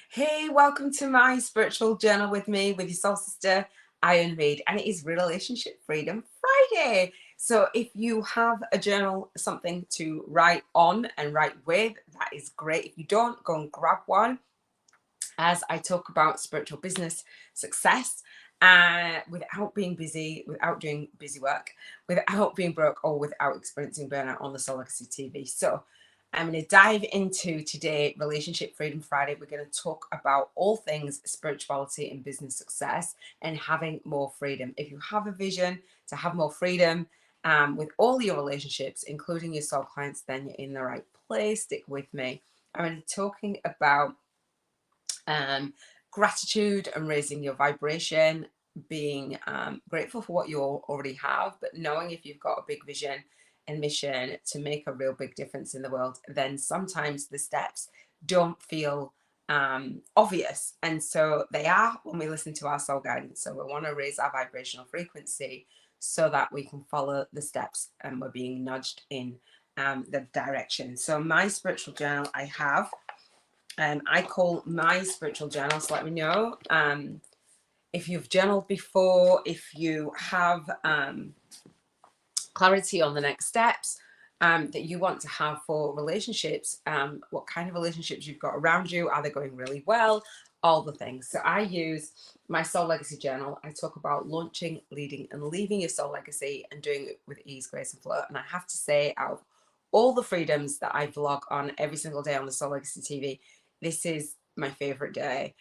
Hey, welcome to my spiritual journal with me, with your soul sister, Iona, and it is Relationship Freedom Friday. So if you have a journal, something to write on and write with, that is great. If you don't, go and grab one as I talk about spiritual business success without being busy, without doing busy work, without being broke, or without experiencing burnout on the SoulLegacyTV. So I'm going to dive into today, Relationship Freedom Friday. We're going to talk about all things spirituality and business success and having more freedom. If you have a vision to have more freedom with all your relationships, including your soul clients, then you're in the right place. Stick with me. I'm going to be talking about gratitude and raising your vibration, being grateful for what you already have, but knowing if you've got a big vision and mission to make a real big difference in the world, then sometimes the steps don't feel obvious. And so they are when we listen to our soul guidance. So we want to raise our vibrational frequency so that we can follow the steps and we're being nudged in the direction. So my spiritual journal I have, I call my spiritual journal. So let me know if you've journaled before, if you have clarity on the next steps that you want to have for relationships, what kind of relationships you've got around you, are they going really well, all the things. So I use my Soul Legacy journal. I talk about launching, leading and leaving your soul legacy and doing it with ease, grace and flow. And I have to say, out of all the freedoms that I vlog on every single day on the Soul Legacy TV, this is my favorite day.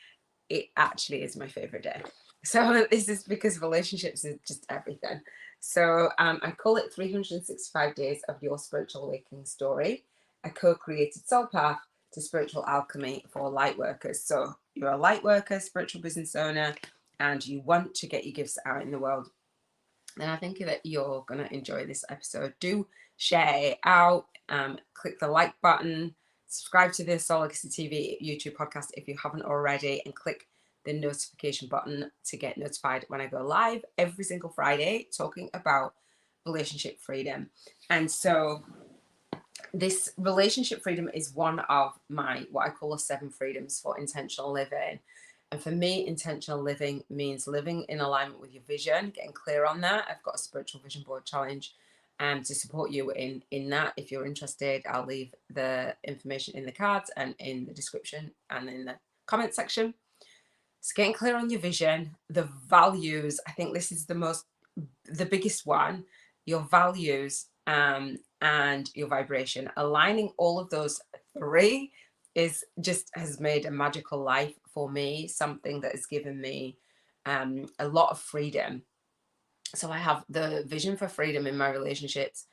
It actually is my favorite day. So this is because relationships is just everything. So I call it 365 Days of Your Spiritual Awakening Story, a co-created soul path to spiritual alchemy for light workers. So you're a light worker, spiritual business owner, and you want to get your gifts out in the world. And I think that you're going to enjoy this episode. Do share it out, click the like button, subscribe to the Soul Legacy TV YouTube podcast if you haven't already, and click the notification button to get notified when I go live every single Friday talking about relationship freedom. And so this relationship freedom is one of my, what I call the 7 freedoms for intentional living. And for me, intentional living means living in alignment with your vision, getting clear on that. I've got a spiritual vision board challenge to support you in that. If you're interested, I'll leave the information in the cards and in the description and in the comment section. So getting clear on your vision, the values, I think this is the biggest one, your values and your vibration. Aligning all of those 3 has made a magical life for me, something that has given me a lot of freedom. So I have the vision for freedom in my relationships,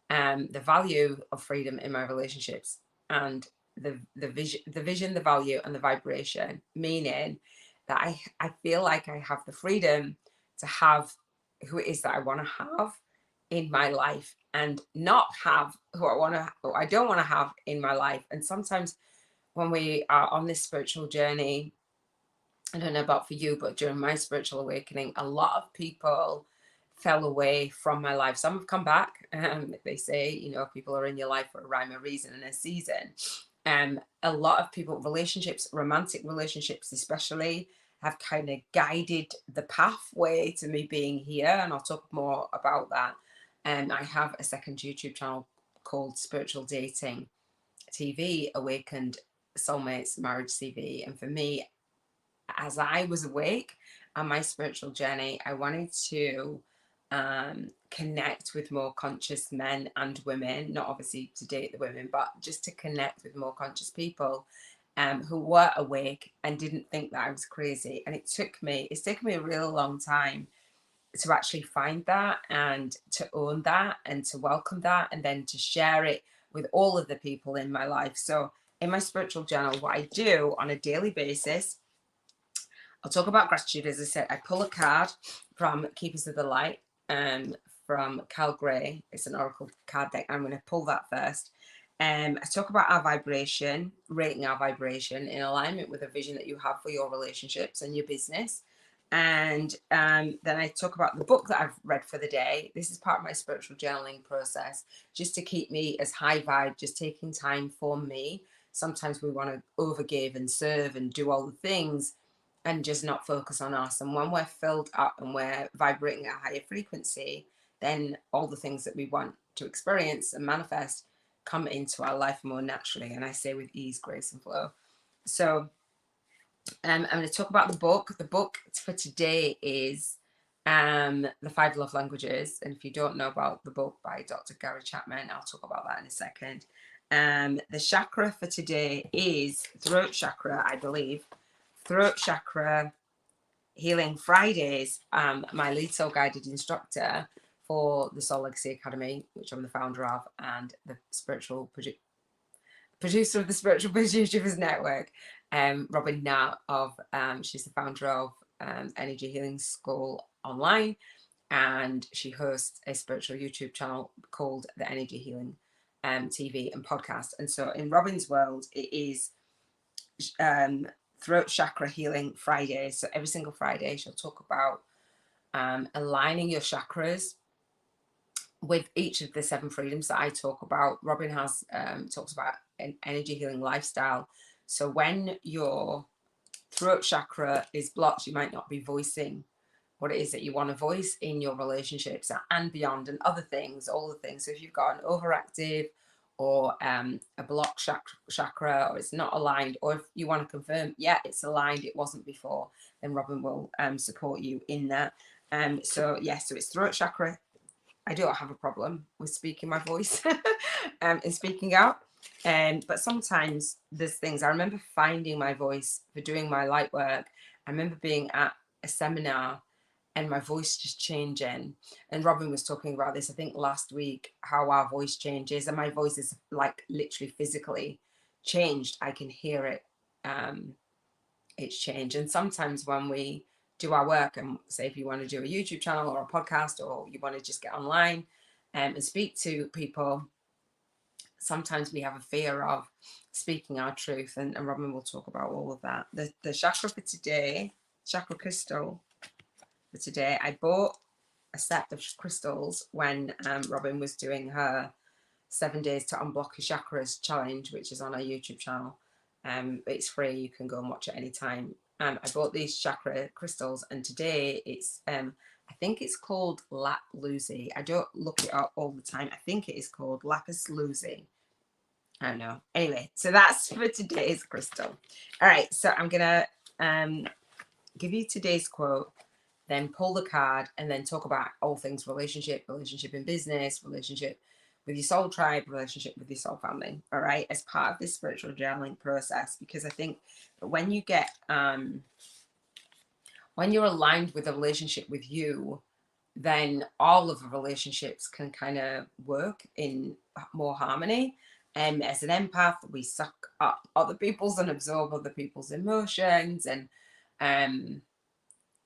the value of freedom in my relationships, and the vision, the value, and the vibration, meaning that I feel like I have the freedom to have who it is that I want to have in my life and not have who I don't want to have in my life. And sometimes when we are on this spiritual journey, I don't know about for you, but during my spiritual awakening, a lot of people fell away from my life. Some have come back. They say, people are in your life for a rhyme, a reason, and a season. A lot of people, relationships, romantic relationships especially, have kind of guided the pathway to me being here. And I'll talk more about that. And I have a second YouTube channel called Spiritual Dating TV, Awakened Soulmates Marriage CV. And for me, as I was awake on my spiritual journey, I wanted to connect with more conscious men and women, not obviously to date the women, but just to connect with more conscious people who were awake and didn't think that I was crazy. And it's taken me a real long time to actually find that and to own that and to welcome that and then to share it with all of the people in my life. So in my spiritual journal, what I do on a daily basis, I'll talk about gratitude. As I said, I pull a card from Keepers of the Light from Cal Gray. It's an oracle card deck. I'm going to pull that first. I talk about our vibration, rating our vibration in alignment with a vision that you have for your relationships and your business. And then I talk about the book that I've read for the day. This is part of my spiritual journaling process, just to keep me as high vibe, just taking time for me sometimes we want to overgive and serve and do all the things and just not focus on us. And when we're filled up and we're vibrating at a higher frequency, then all the things that we want to experience and manifest come into our life more naturally. And I say with ease, grace, and flow. So I'm going to talk about the book. The book for today is The 5 Love Languages. And if you don't know about the book by Dr. Gary Chapman, I'll talk about that in a second. The chakra for today is throat chakra, I believe. Throat chakra healing Fridays. My lead soul guided instructor for the Soul Legacy Academy, which I'm the founder of, and the spiritual producer of the Spiritual Producers Network, Robin Nat she's the founder of Energy Healing School Online, and she hosts a spiritual YouTube channel called the Energy Healing TV and podcast. And so in Robin's world, it is throat chakra healing Friday. So every single Friday she'll talk about aligning your chakras with each of the 7 freedoms that I talk about. Robin has talks about an energy healing lifestyle. So when your throat chakra is blocked, you might not be voicing what it is that you want to voice in your relationships and beyond, and other things, all the things. So if you've got an overactive or a blocked chakra, or it's not aligned, or if you want to confirm, yeah, it's aligned, it wasn't before, then Robin will support you in that. So it's throat chakra. I don't have a problem with speaking my voice and speaking out. But sometimes there's things. I remember finding my voice for doing my light work. I remember being at a seminar and my voice just changing. And Robin was talking about this, I think last week, how our voice changes. And my voice is like literally physically changed. I can hear it. It's changed. And sometimes when we do our work, and say if you want to do a YouTube channel or a podcast, or you want to just get online and speak to people, sometimes we have a fear of speaking our truth, and Robin will talk about all of that. The chakra for today, chakra crystal for today, I bought a set of crystals when Robin was doing her 7 days to unblock your chakras challenge, which is on our YouTube channel. It's free, you can go and watch it anytime. I bought these chakra crystals, and today it's I think it's called Laplusi. I don't look it up all the time. I think it is called lapis lazuli. I don't know. Anyway, so that's for today's crystal. All right, so I'm gonna give you today's quote, then pull the card, and then talk about all things relationship in business, relationship with your soul tribe, relationship with your soul family. All right, as part of this spiritual journaling process, because I think that when you get when you're aligned with a relationship with you, then all of the relationships can kind of work in more harmony. And as an empath, we suck up other people's and absorb other people's emotions. And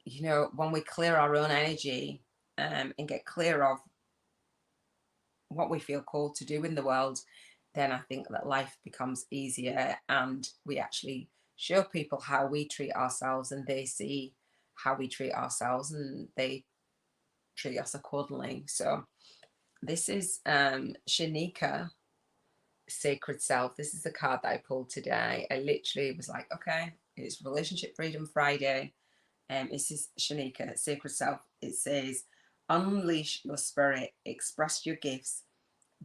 you know, when we clear our own energy and get clear of what we feel called to do in the world, then I think that life becomes easier, and we actually show people how we treat ourselves, and they see how we treat ourselves, and they treat us accordingly. So this is Shanika, Sacred Self. This is the card that I pulled today. I literally was like, okay, it's Relationship Freedom Friday. This is Shanika, Sacred Self. It says, unleash your spirit, express your gifts,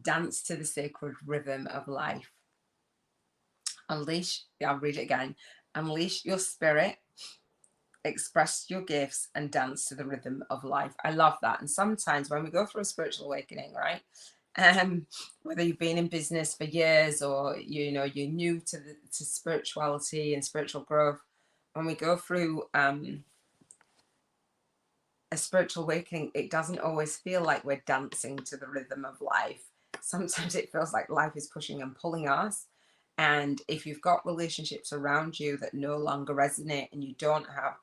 dance to the sacred rhythm of life. Unleash, I'll read it again. Unleash your spirit, express your gifts, and dance to the rhythm of life. I love that. And sometimes when we go through a spiritual awakening, right? Whether you've been in business for years, or you know you're new to spirituality and spiritual growth, when we go through a spiritual awakening, it doesn't always feel like we're dancing to the rhythm of life. Sometimes it feels like life is pushing and pulling us. And if you've got relationships around you that no longer resonate, and you don't have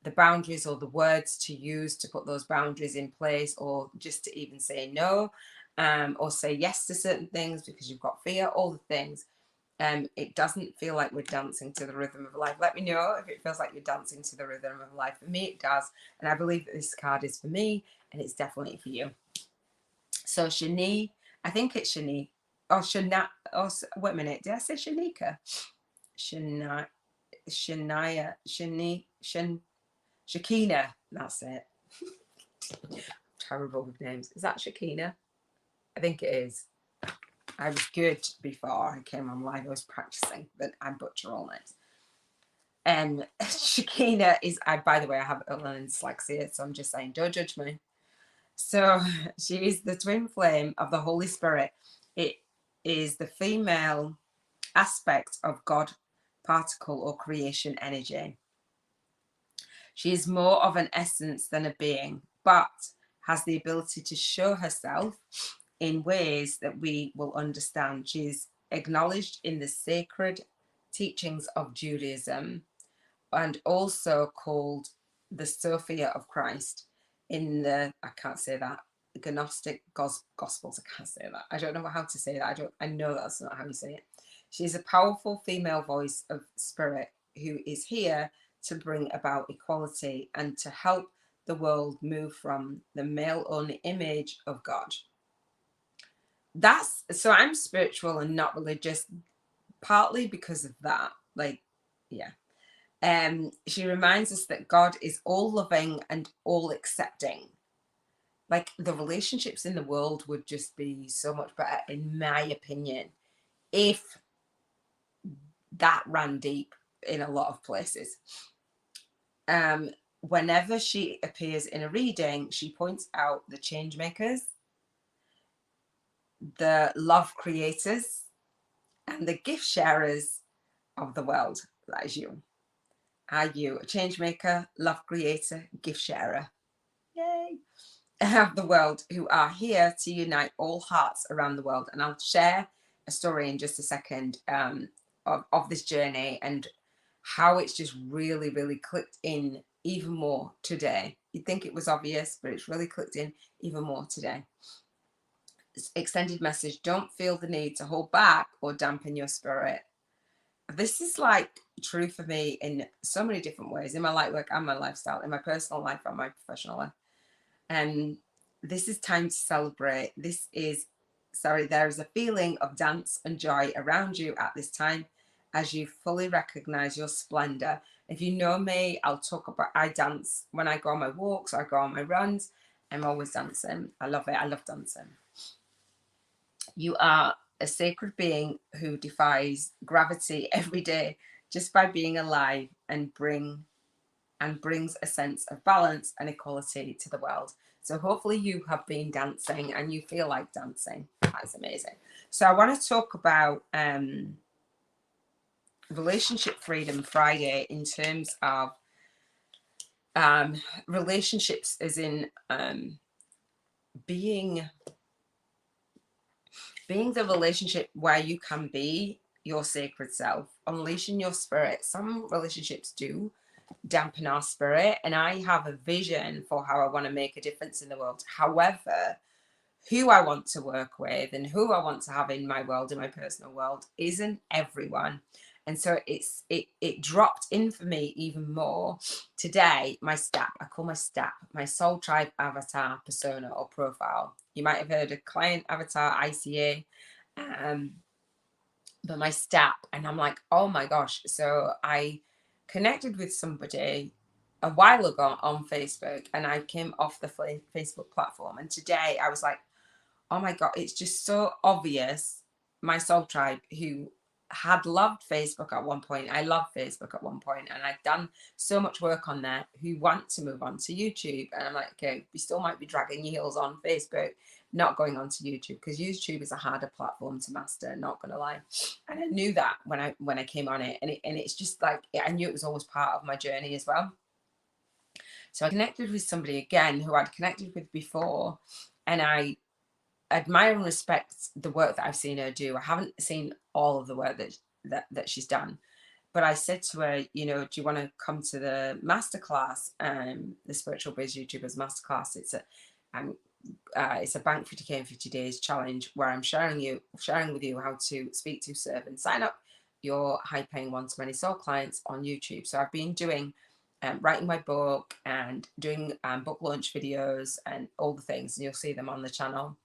the boundaries or the words to use to put those boundaries in place, or just to even say no, or say yes to certain things because you've got fear, all the things, it doesn't feel like we're dancing to the rhythm of life. Let me know if it feels like you're dancing to the rhythm of life. For me, it does. And I believe that this card is for me, and it's definitely for you. So Shani, I think it's Shani. or Shana, or wait a minute, did I say Shanika? Shakina, that's it. Terrible with names. Is that Shakina? I think it is. I was good before I came on live. I was practicing, but I butcher all names. Shakina is, by the way, I have dyslexia, so I'm just saying, don't judge me. So she is the twin flame of the Holy Spirit. It is the female aspect of God particle or creation energy. She is more of an essence than a being, but has the ability to show herself in ways that we will understand. She is acknowledged in the sacred teachings of Judaism and also called the Sophia of Christ in the, I can't say that, Gnostic Gospels. I can't say that. I don't know how to say that. I know that's not how you say it. She's a powerful female voice of spirit who is here to bring about equality and to help the world move from the male-only image of God. That's, so I'm spiritual and not religious, partly because of that. Like, yeah. She reminds us that God is all loving and all accepting. Like, the relationships in the world would just be so much better, in my opinion, if that ran deep in a lot of places. Whenever she appears in a reading, she points out the change makers, the love creators, and the gift sharers of the world. That is you. Are you a change maker, love creator, gift sharer? Yay! Of the world, who are here to unite all hearts around the world. And I'll share a story in just a second of this journey and how it's just really, really clicked in even more today. You'd think it was obvious, but it's really clicked in even more today. Extended message: don't feel the need to hold back or dampen your spirit. This is like true for me in so many different ways, in my life work and my lifestyle, in my personal life and my professional life. And this is time to celebrate. There is a feeling of dance and joy around you at this time as you fully recognize your splendor. If you know me, I'll talk about, I dance when I go on my walks, I go on my runs. I'm always dancing. I love it. I love dancing. You are a sacred being who defies gravity every day just by being alive and brings a sense of balance and equality to the world. So hopefully you have been dancing and you feel like dancing. That's amazing. So I want to talk about Relationship Freedom Friday in terms of relationships, as in being the relationship where you can be your sacred self, unleashing your spirit. Some relationships do dampen our spirit, and I have a vision for how I want to make a difference in the world. However, who I want to work with and who I want to have in my world, in my personal world, isn't everyone. And so it dropped in for me even more today. My STAP, I call my STAP, my Soul Tribe Avatar Persona or Profile. You might have heard of Client Avatar, ICA, but my STAP, and I'm like, oh my gosh. So I connected with somebody a while ago on Facebook, and I came off the Facebook platform, and today I was like, oh my God, it's just so obvious. My soul tribe, who had loved Facebook at one point, I loved Facebook at one point, and I'd done so much work on that, who want to move on to YouTube. And I'm like, okay, we still might be dragging your heels on Facebook, not going on to YouTube, because YouTube is a harder platform to master, not gonna lie. And I knew that when I came on it, and it's just like, I knew it was always part of my journey as well. So I connected with somebody again who I'd connected with before, and I admire and respect the work that I've seen her do. I haven't seen all of the work that she's done, but I said to her, you know, do you want to come to the masterclass, the Spiritual Biz YouTubers masterclass? It's a Bank 50K in 50 days challenge where I'm sharing with you how to speak to, serve, and sign up your high-paying one-to-many soul clients on YouTube. So I've been doing writing my book and doing book launch videos and all the things, and you'll see them on the channel.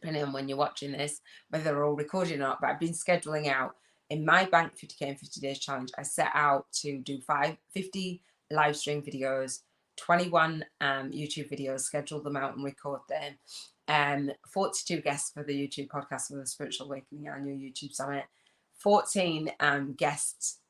depending on when you're watching this, whether they're all recorded or not, but I've been scheduling out in my bank 50k in 50 days challenge. I set out to do 50 live stream videos, 21 YouTube videos, schedule them out and record them, 42 guests for the YouTube podcast for the Spiritual Awakening Annual YouTube Summit, 14 guest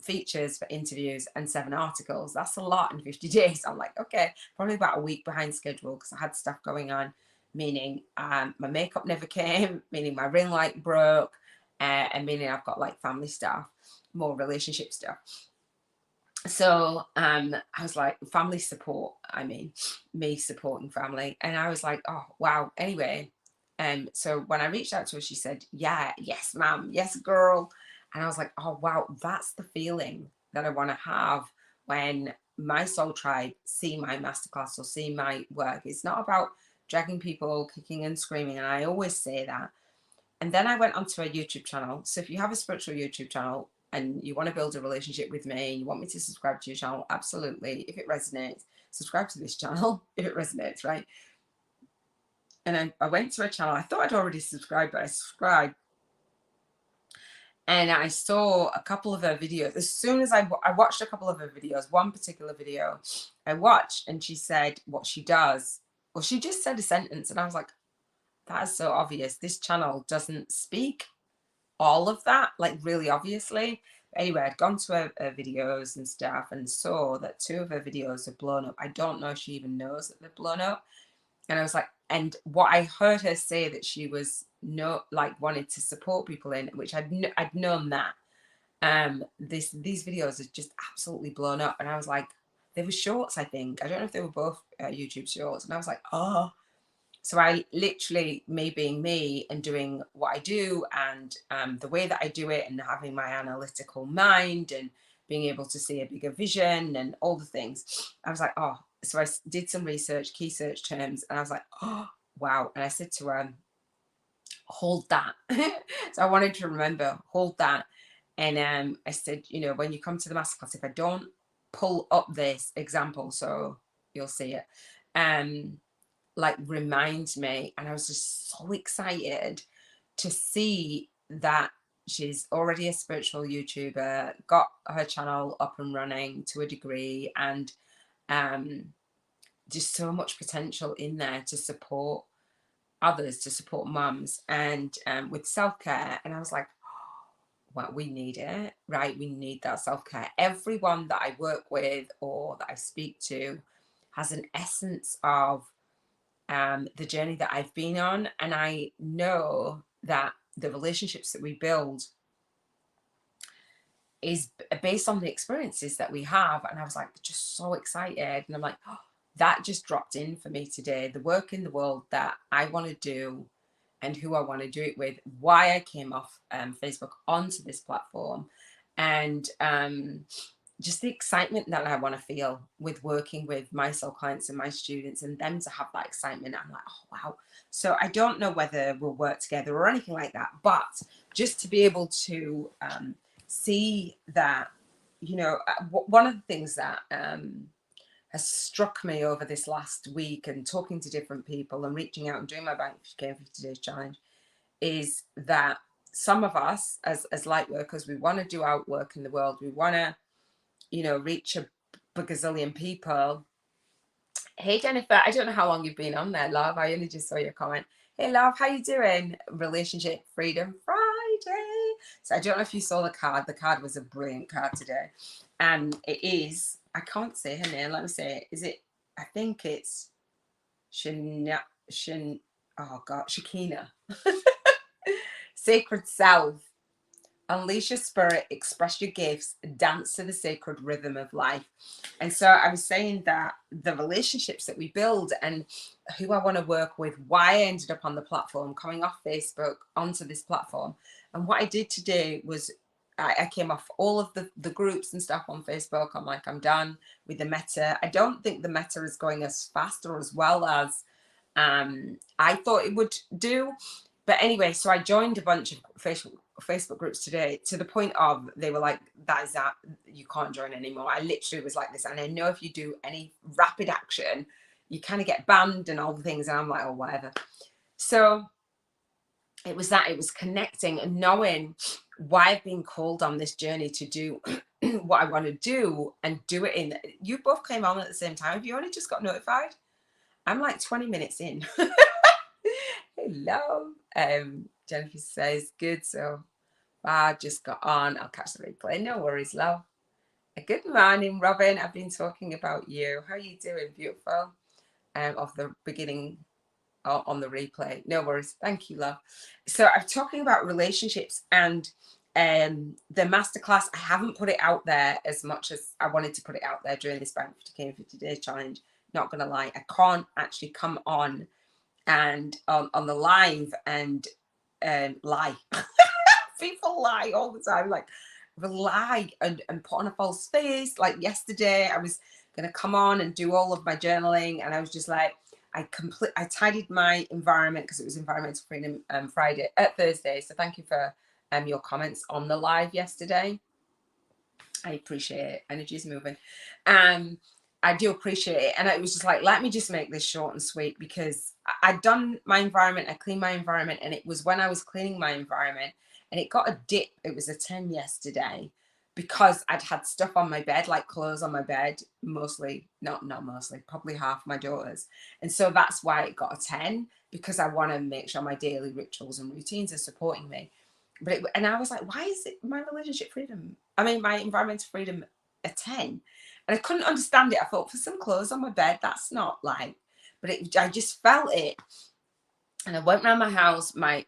features for interviews, and 7 articles. That's a lot in 50 days. I'm like, okay, probably about a week behind schedule because I had stuff going on, meaning my makeup never came, meaning my ring light broke, and meaning I've got like family stuff, more relationship stuff. So I was like, family support, I mean, me supporting family. And I was like, oh, wow. Anyway, so when I reached out to her, she said, yeah, yes, ma'am, yes, girl. And I was like, oh, wow, that's the feeling that I want to have when my soul tribe see my masterclass or see my work. It's not about dragging people kicking and screaming. And I always say that. And then I went onto a YouTube channel. So if you have a spiritual YouTube channel and you want to build a relationship with me, you want me to subscribe to your channel, absolutely. If it resonates, subscribe to this channel if it resonates, right? And I went to a channel. I thought I'd already subscribed, but I subscribed. And I saw a couple of her videos. As soon as I watched a couple of her videos, one particular video I watched, and she said what she does. Well, she just said a sentence, and I was like, that is so obvious. This channel doesn't speak all of that, like really obviously. But anyway, I'd gone to her videos and stuff and saw that 2 of her videos had blown up. I don't know if she even knows that they've blown up. And I was like, and what I heard her say that she was wanted to support people in, which I'd known that. These videos had just absolutely blown up. And I was like, they were shorts, I think. I don't know if they were both YouTube shorts. And I was like, oh. So I literally, me being me and doing what I do and the way that I do it and having my analytical mind and being able to see a bigger vision and all the things, I was like, oh. So I did some research, key search terms, and I was like, oh, wow. And I said to her, hold that. So I wanted to remember, hold that. And I said, you know, when you come to the masterclass, if I don't pull up this example, so you'll see it, like remind me. And I was just so excited to see that she's already a spiritual YouTuber, got her channel up and running to a degree, and just so much potential in there to support others, to support mums, and with self-care. And I was like, well, we need it, right? We need that self-care. Everyone that I work with or that I speak to has an essence of the journey that I've been on. And I know that the relationships that we build is based on the experiences that we have. And I was like, just so excited. And I'm like, oh, that just dropped in for me today. The work in the world that I want to do and who I want to do it with, why I came off Facebook onto this platform, and just the excitement that I want to feel with working with my soul clients and my students, and them to have that excitement. I'm like, oh, wow. So I don't know whether we'll work together or anything like that, but just to be able to see that, you know, one of the things that has struck me over this last week and talking to different people and reaching out and doing my Bank 50 Days Challenge is that some of us as light workers, we want to do our work in the world. We want to, you know, reach a gazillion people. Hey, Jennifer, I don't know how long you've been on there, love. I only just saw your comment. Hey, love, how you doing? Relationship Freedom Friday. So I don't know if you saw the card. The card was a brilliant card today. And it is, I can't say her name. Let me say it. Is it, I think it's Shakina. Sacred Self. Unleash your spirit, express your gifts, dance to the sacred rhythm of life. And so I was saying that the relationships that we build and who I want to work with, why I ended up on the platform, coming off Facebook onto this platform. And what I did today was I came off all of the groups and stuff on Facebook. I'm like, I'm done with the meta. I don't think the meta is going as fast or as well as I thought it would do. But anyway, so I joined a bunch of Facebook groups today, to the point of they were like, that you can't join anymore. I literally was like this. And I know if you do any rapid action, you kind of get banned and all the things. And I'm like, oh, whatever. So it was that, it was connecting and knowing why I've been called on this journey to do what I want to do and do it in. You both came on at the same time. Have you only just got notified? I'm like 20 minutes in. Hello. Jennifer says, good. So I just got on. I'll catch the replay. No worries, love. Good morning, Robin. I've been talking about you. How are you doing? Beautiful. Of the beginning on the replay. No worries. Thank you, love. So I'm talking about relationships, and the masterclass, I haven't put it out there as much as I wanted to put it out there during this Bank 50K in 50 Days challenge. Not gonna lie, I can't actually come on and on the live and lie. People lie all the time, like lie and put on a false face. Like yesterday, I was gonna come on and do all of my journaling, and I was just like, I tidied my environment because it was Environmental Freedom Thursday. So thank you for your comments on the live yesterday. I appreciate it. Energy's moving. I do appreciate it. And it was just like, let me just make this short and sweet, because I'd done my environment, I cleaned my environment, and it was when I was cleaning my environment and it got a dip. It was a 10 yesterday because I'd had stuff on my bed, like clothes on my bed, mostly, not mostly, probably half my daughter's. And so that's why it got a 10, because I want to make sure my daily rituals and routines are supporting me. But and I was like, why is it my my environmental freedom a 10? And I couldn't understand it. I thought, for some clothes on my bed, that's not like, but I just felt it. And I went around my house. My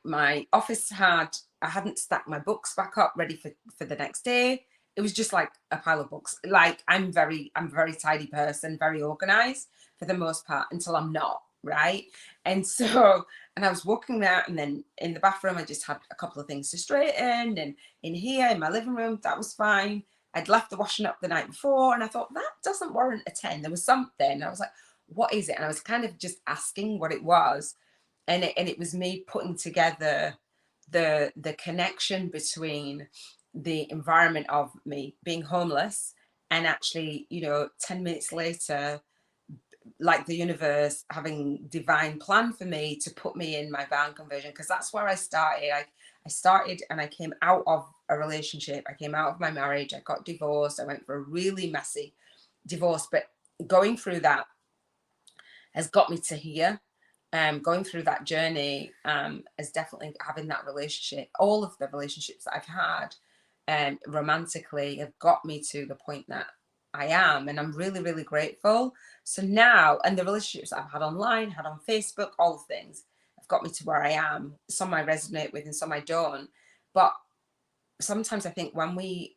office I hadn't stacked my books back up ready for the next day. It was just like a pile of books. Like I'm a very tidy person, very organized for the most part, until I'm not, right? And so, and I was walking there, and then in the bathroom, I just had a couple of things to straighten, and in here, in my living room, that was fine. I'd left the washing up the night before, and I thought, that doesn't warrant a 10. There was something. I was like, what is it? And I was kind of just asking what it was. And it was me putting together the connection between the environment of me being homeless and actually, 10 minutes later, like the universe having divine plan for me to put me in my van conversion, because that's where I started. I started and I came out of a relationship. I came out of my marriage. I got divorced. I went for a really messy divorce, but going through that has got me to here. Going through that journey is definitely having that relationship. All of the relationships that I've had romantically have got me to the point that I am, and I'm really, really grateful. So now, and the relationships I've had online, had on Facebook, all the things have got me to where I am. Some I resonate with and some I don't. But sometimes I think when we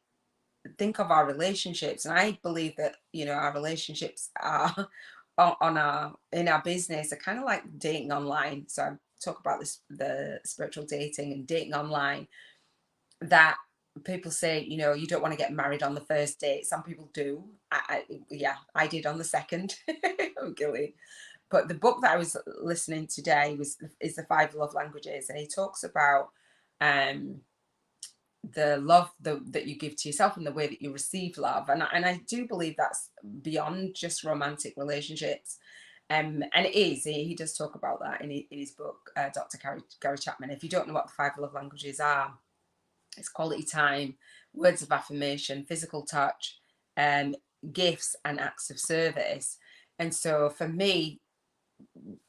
think of our relationships, and I believe that, our relationships are in our business are kind of like dating online. So I talk about this, the spiritual dating and dating online, that people say, you don't want to get married on the first date. Some people do. I did on the second. I'm guilty. But the book that I was listening today is the 5 Love Languages, and he talks about the love that you give to yourself and the way that you receive love, and I do believe that's beyond just romantic relationships. And it is, he does talk about that in his book, Dr. Gary Chapman. If you don't know what the 5 love languages are, it's quality time, words of affirmation, physical touch, gifts, and acts of service. And so for me,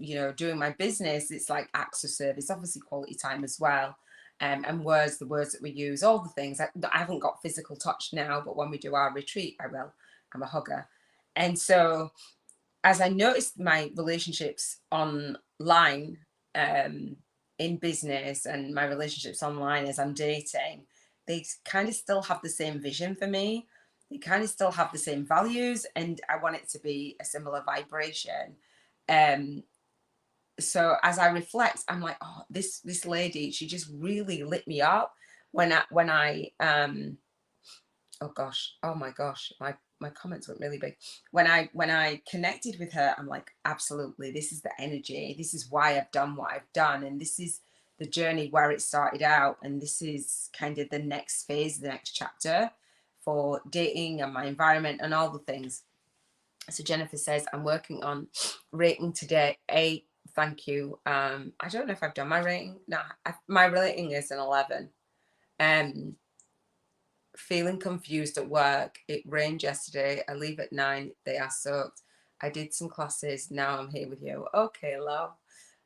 doing my business, it's like acts of service, obviously quality time as well. And the words that we use, all the things. I haven't got physical touch now, but when we do our retreat, I will. I'm a hugger. And so as I noticed my relationships online, in business, and my relationships online as I'm dating, they kind of still have the same vision for me. They kind of still have the same values, and I want it to be a similar vibration. So as I reflect, I'm like, oh, this lady, she just really lit me up when I oh gosh, oh my gosh, my comments went really big. When I connected with her, I'm like, absolutely, this is the energy. This is why I've done what I've done, and this is the journey where it started out, and this is kind of the next phase, the next chapter for dating and my environment and all the things. So Jennifer says, I'm working on rating today thank you. I don't know if I've done my rating. No, my rating is an 11. Feeling confused at work. It rained yesterday. I leave at 9. They are soaked. I did some classes. Now I'm here with you. Okay, love.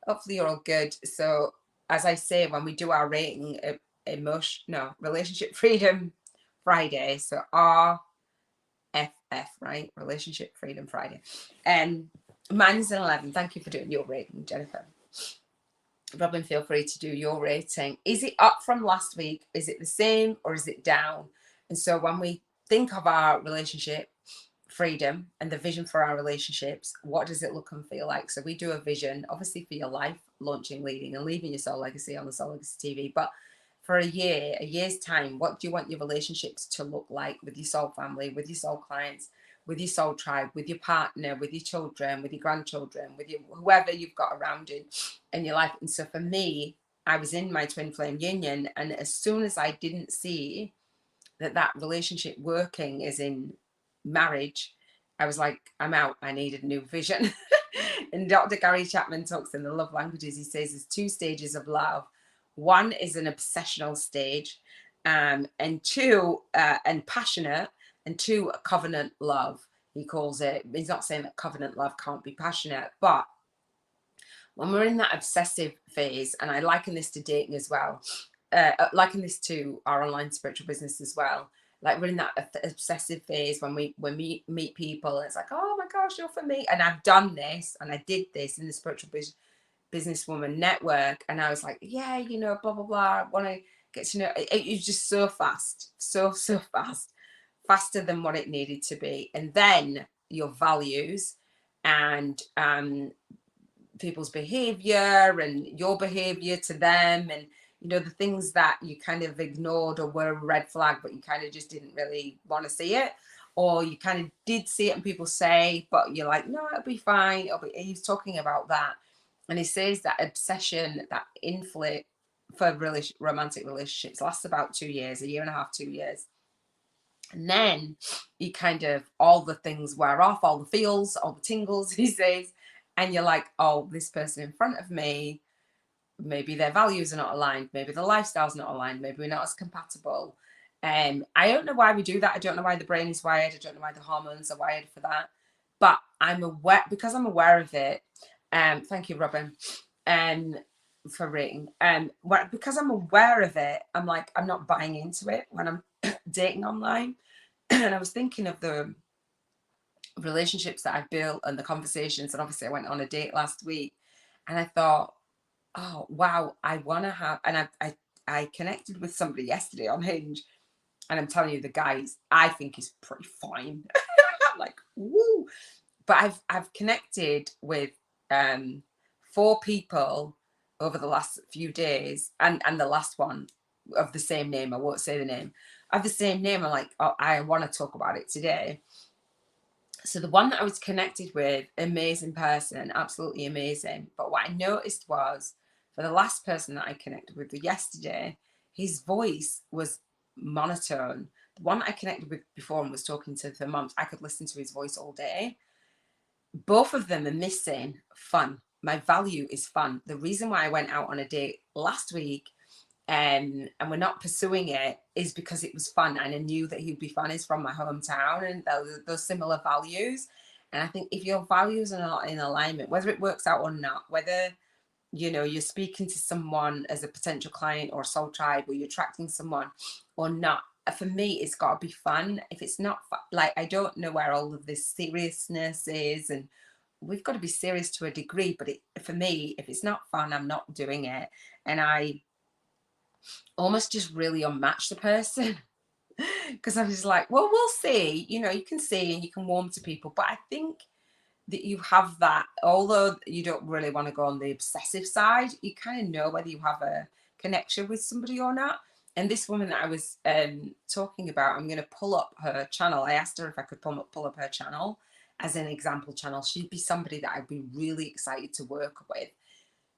Hopefully you're all good. So as I say, when we do our rating, relationship freedom Friday. So RFF, right? Relationship freedom Friday. Mine's an 11. Thank you for doing your rating, Jennifer. Robin, feel free to do your rating. Is it up from last week? Is it the same or is it down? And so when we think of our relationship freedom and the vision for our relationships, what does it look and feel like? So we do a vision, obviously, for your life, launching, leading, and leaving your soul legacy on the Soul Legacy TV. But for a year's time, what do you want your relationships to look like with your soul family, with your soul clients, with your soul tribe, with your partner, with your children, with your grandchildren, with your whoever you've got around you in your life? And so for me, I was in my twin flame union, and as soon as I didn't see that relationship working is in marriage, I was like, I'm out. I needed a new vision. And Dr. Gary Chapman talks in the love languages. He says there's 2 stages of love. One is an obsessional stage, and 2, and passionate, and 2, a covenant love. He calls it. He's not saying that covenant love can't be passionate, but when we're in that obsessive phase, and I liken this to dating as well, liken this to our online spiritual business as well. Like we're in that obsessive phase when we meet people, and it's like, oh my gosh, you're for me. And I've done this, and I did this in the spiritual businesswoman network, and I was like, yeah, you know, blah blah blah. I want to get to know. It was just so fast, so fast, faster than what it needed to be. And then your values and people's behavior and your behavior to them, and you know, the things that you kind of ignored or were a red flag, but you kind of just didn't really want to see it, or you kind of did see it and people say, but you're like, no, it'll be fine. He's talking about that. And he says that obsession, that inflate for romantic relationships lasts about 2 years, a year and a half, 2 years. And then you kind of, all the things wear off, all the feels, all the tingles, he says, and you're like, oh, this person in front of me, maybe their values are not aligned, maybe the lifestyle's not aligned, maybe we're not as compatible. I don't know why we do that. I don't know why the brain is wired. I don't know why the hormones are wired for that. But I'm aware, because I'm aware of it. Thank you, Robin, for rating. Because I'm aware of it, I'm like, I'm not buying into it when I'm dating online. And I was thinking of the relationships that I've built and the conversations. And obviously I went on a date last week, and I thought, oh wow, I want to have, and I connected with somebody yesterday on Hinge, and I'm telling you, the guys, I think is pretty fine. I'm like, woo. But I've connected with 4 people over the last few days, and the last one of the same name, I won't say the name, of the same name. I'm like, oh, I want to talk about it today. So the one that I was connected with, amazing person, absolutely amazing. But what I noticed was, for the last person that I connected with yesterday, his voice was monotone. The one that I connected with before and was talking to for months, I could listen to his voice all day. Both of them are missing fun. My value is fun. The reason why I went out on a date last week and we're not pursuing it is because it was fun, and I knew that he'd be fun. He's from my hometown, and those similar values. And I think if your values are not in alignment, whether it works out or not, whether you know you're speaking to someone as a potential client or soul tribe, or you're attracting someone or not, for me it's got to be fun. If it's not like, I don't know where all of this seriousness is, and we've got to be serious to a degree, but for me, if it's not fun, I'm not doing it. And I almost just really unmatch the person because I'm just like, well, we'll see. You know, you can see and you can warm to people, but I think that you have that, although you don't really want to go on the obsessive side, you kind of know whether you have a connection with somebody or not. And this woman that I was talking about, I'm going to pull up her channel. I asked her if I could pull up her channel as an example channel. She'd be somebody that I'd be really excited to work with.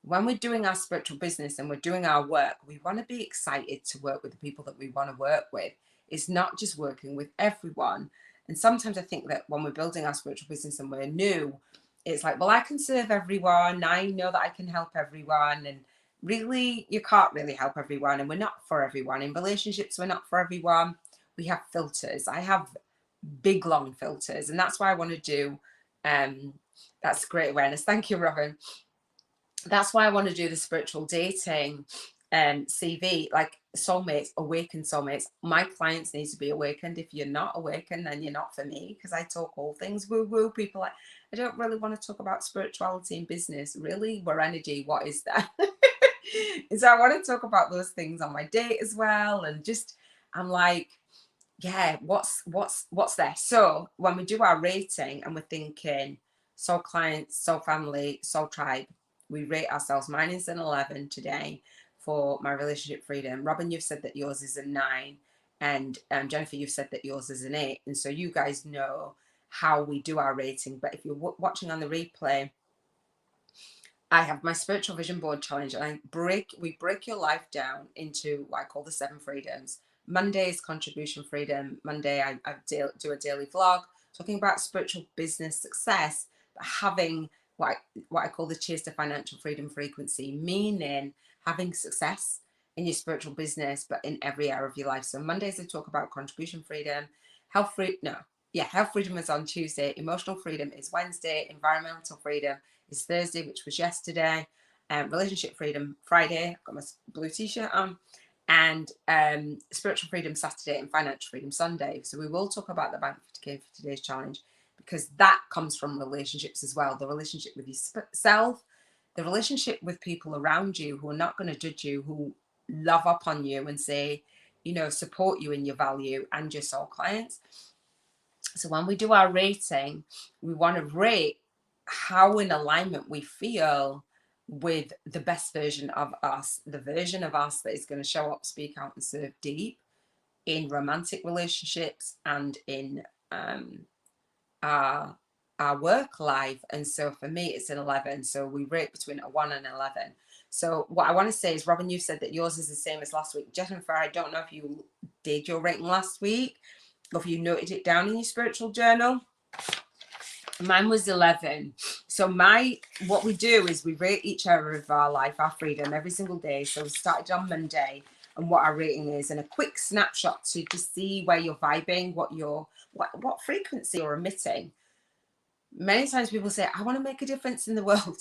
When we're doing our spiritual business and we're doing our work, we want to be excited to work with the people that we want to work with. It's not just working with everyone. And sometimes I think that when we're building our spiritual business and we're new, it's like, well, I can serve everyone. I know that I can help everyone. And really, you can't really help everyone. And we're not for everyone. In relationships, we're not for everyone. We have filters. I have big, long filters. And that's why I want to do, that's great awareness. Thank you, Robin. That's why I want to do the spiritual dating CV, like soulmates, awakened soulmates. My clients need to be awakened. If you're not awakened, then you're not for me, because I talk all things woo woo. People like, I don't really want to talk about spirituality in business. Really, we're energy. What is that? And so I want to talk about those things on my date as well. And just, I'm like, yeah, what's there? So when we do our rating and we're thinking soul clients, soul family, soul tribe, we rate ourselves. Mine is an 11 today for my relationship freedom. Robin, you've said that yours is a 9, and Jennifer, you've said that yours is an 8. And so you guys know how we do our rating. But if you're watching on the replay, I have my spiritual vision board challenge, and we break your life down into what I call the 7 freedoms. Monday is contribution freedom. Monday I do a daily vlog talking about spiritual business success, but having what I call the cheers to financial freedom frequency, meaning having success in your spiritual business, but in every area of your life. So Mondays I talk about contribution freedom, health freedom is on Tuesday, emotional freedom is Wednesday, environmental freedom is Thursday, which was yesterday, relationship freedom Friday, I've got my blue t-shirt on, and spiritual freedom Saturday, and financial freedom Sunday. So we will talk about the Bank 50K for today's challenge, because that comes from relationships as well. The relationship with yourself, the relationship with people around you who are not going to judge you, who love up on you and say, support you in your value, and your soul clients. So when we do our rating, we want to rate how in alignment we feel with the best version of us, the version of us that is going to show up, speak out, and serve deep in romantic relationships and in our work life. And so for me, it's an 11. So we rate between a 1 and 11. So what I want to say is, Robin, you said that yours is the same as last week. Jennifer, I don't know if you did your rating last week, or if you noted it down in your spiritual journal. Mine was 11. So what we do is we rate each area of our life, our freedom, every single day. So we started on Monday and what our rating is, and a quick snapshot to just see where you're vibing, what frequency you're emitting. Many times people say, I want to make a difference in the world.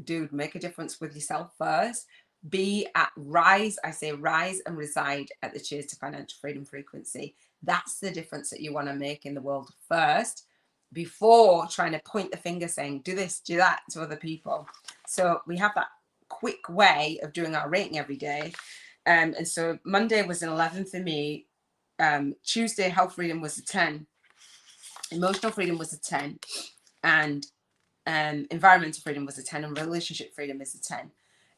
Dude, make a difference with yourself first. Be at rise. I say rise and reside at the cheers to financial freedom frequency. That's the difference that you want to make in the world first, before trying to point the finger saying, do this, do that to other people. So we have that quick way of doing our rating every day. And so Monday was an 11 for me. Tuesday, health freedom was a 10. Emotional freedom was a 10. And environmental freedom was a 10, and relationship freedom is a 10.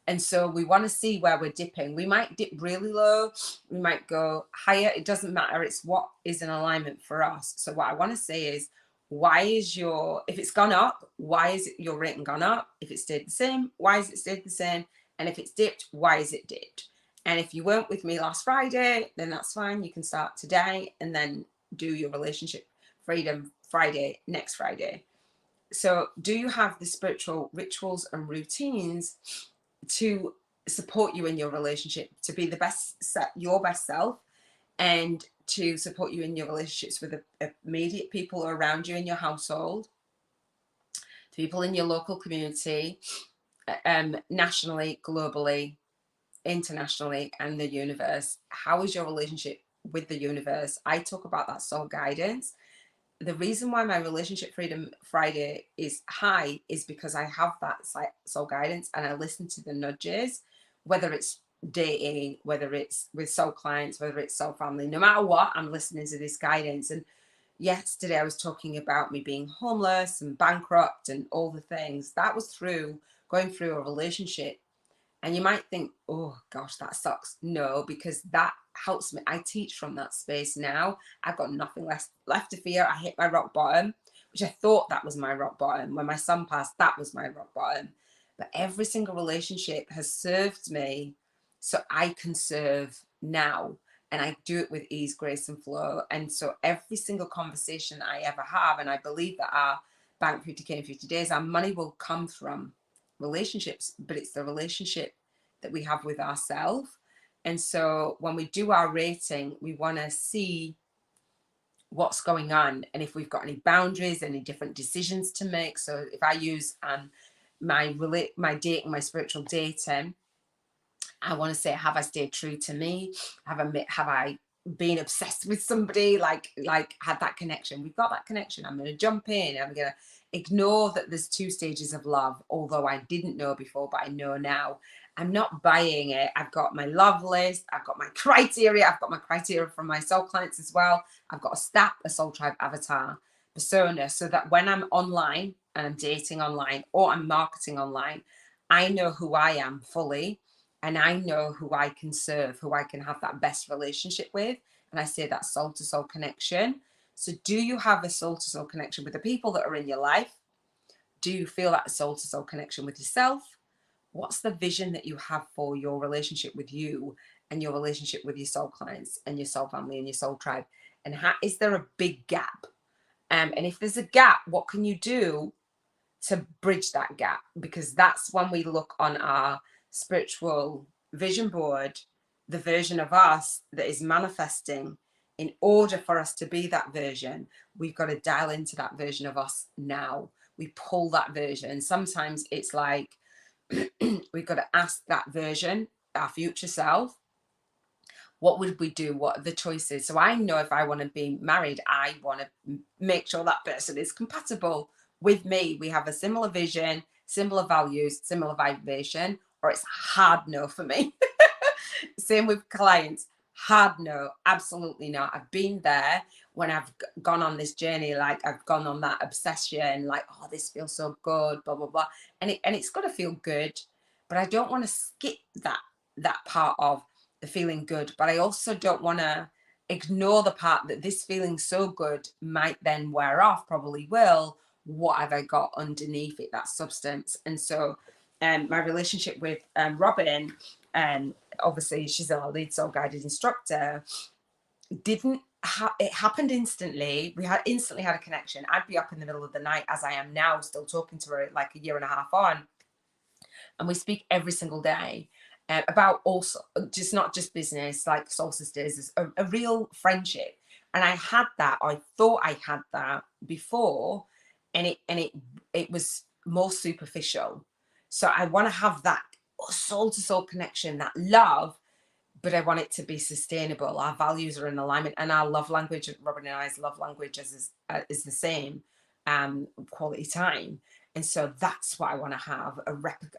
And so we want to see where we're dipping. We might dip really low, we might go higher. It doesn't matter. It's what is in alignment for us. So what I want to say is, if it's gone up, why is your rating gone up? If it stayed the same, why is it stayed the same? And if it's dipped, why is it dipped? And if you weren't with me last Friday, then that's fine. You can start today and then do your relationship freedom Friday, next Friday. So do you have the spiritual rituals and routines to support you in your relationship, to be your best self, and to support you in your relationships with the immediate people around you in your household, people in your local community, nationally, globally, internationally, and the universe? How is your relationship with the universe? I talk about that soul guidance. The reason why my relationship freedom Friday is high is because I have that soul guidance, and I listen to the nudges, whether it's dating, whether it's with soul clients, whether it's soul family, no matter what, I'm listening to this guidance. And yesterday I was talking about me being homeless and bankrupt and all the things. That was through going through a relationship. And you might think, oh gosh, that sucks. No, because that helps me. I teach from that space now. I've got nothing left to fear. I hit my rock bottom, which I thought that was my rock bottom. When my son passed, that was my rock bottom. But every single relationship has served me so I can serve now. And I do it with ease, grace, and flow. And so every single conversation I ever have, and I believe that bank 50K in 50 days. Our money will come from relationships, but it's the relationship that we have with ourselves. And so when we do our rating, we want to see what's going on and if we've got any boundaries, any different decisions to make. So if I use my dating, my spiritual dating, I want to say, have I stayed true to me? Have I been obsessed with somebody? Like had that connection? We've got that connection. I'm going to jump in. I'm going to ignore that there's 2 stages of love, although I didn't know before, but I know now. I'm not buying it. I've got my love list. I've got my criteria. I've got my criteria from my soul clients as well. I've got a soul tribe avatar persona, so that when I'm online and I'm dating online or I'm marketing online, I know who I am fully. And I know who I can serve, who I can have that best relationship with. And I say that soul to soul connection. So do you have a soul to soul connection with the people that are in your life? Do you feel that soul to soul connection with yourself? What's the vision that you have for your relationship with you and your relationship with your soul clients and your soul family and your soul tribe? And is there a big gap? And if there's a gap, what can you do to bridge that gap? Because that's when we look on our spiritual vision board, the version of us that is manifesting. In order for us to be that version, we've got to dial into that version of us now. We pull that version. Sometimes it's like we've got to ask that version, our future self, what would we do? What are the choices? So I know if I want to be married, I want to make sure that person is compatible with me. We have a similar vision, similar values, similar vibration, or it's hard no for me. Same with clients. Hard no, absolutely not. I've been there when I've gone on this journey, like I've gone on that obsession, like, oh, this feels so good, blah, blah, blah. And it's got to feel good, but I don't want to skip that part of the feeling good. But I also don't want to ignore the part that this feeling so good might then wear off, probably will. What have I got underneath it, that substance? And so my relationship with Robin, and obviously she's our lead soul guided instructor, it happened instantly. We instantly had a connection. I'd be up in the middle of the night, as I am now, still talking to her like a year and a half on, and we speak every single day about also just not just business, like Soul Sisters, a real friendship. And I thought I had that before, and it was more superficial. So I want to have that soul to soul connection, that love, but I want it to be sustainable. Our values are in alignment, and our love language, Robin and I's love language is the same, quality time. And so that's what I want to have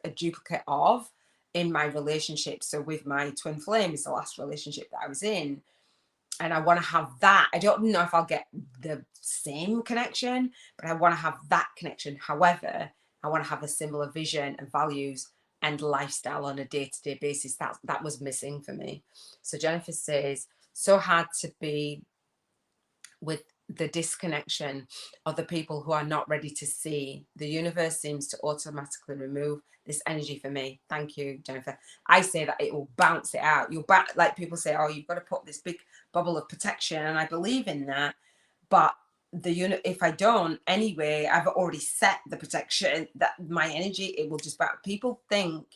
a duplicate of in my relationship. So with my twin flame, is the last relationship that I was in, and I want to have that. I don't know if I'll get the same connection, but I want to have that connection. However, I want to have a similar vision and values and lifestyle on a day-to-day basis. That was missing for me. So Jennifer says, so hard to be with the disconnection of the people who are not ready to see. The universe seems to automatically remove this energy for me. Thank you, Jennifer. I say that it will bounce it out. Like people say, oh, you've got to put this big bubble of protection, and I believe in that. But if I don't anyway, I've already set the protection, that my energy, it will just bounce. People think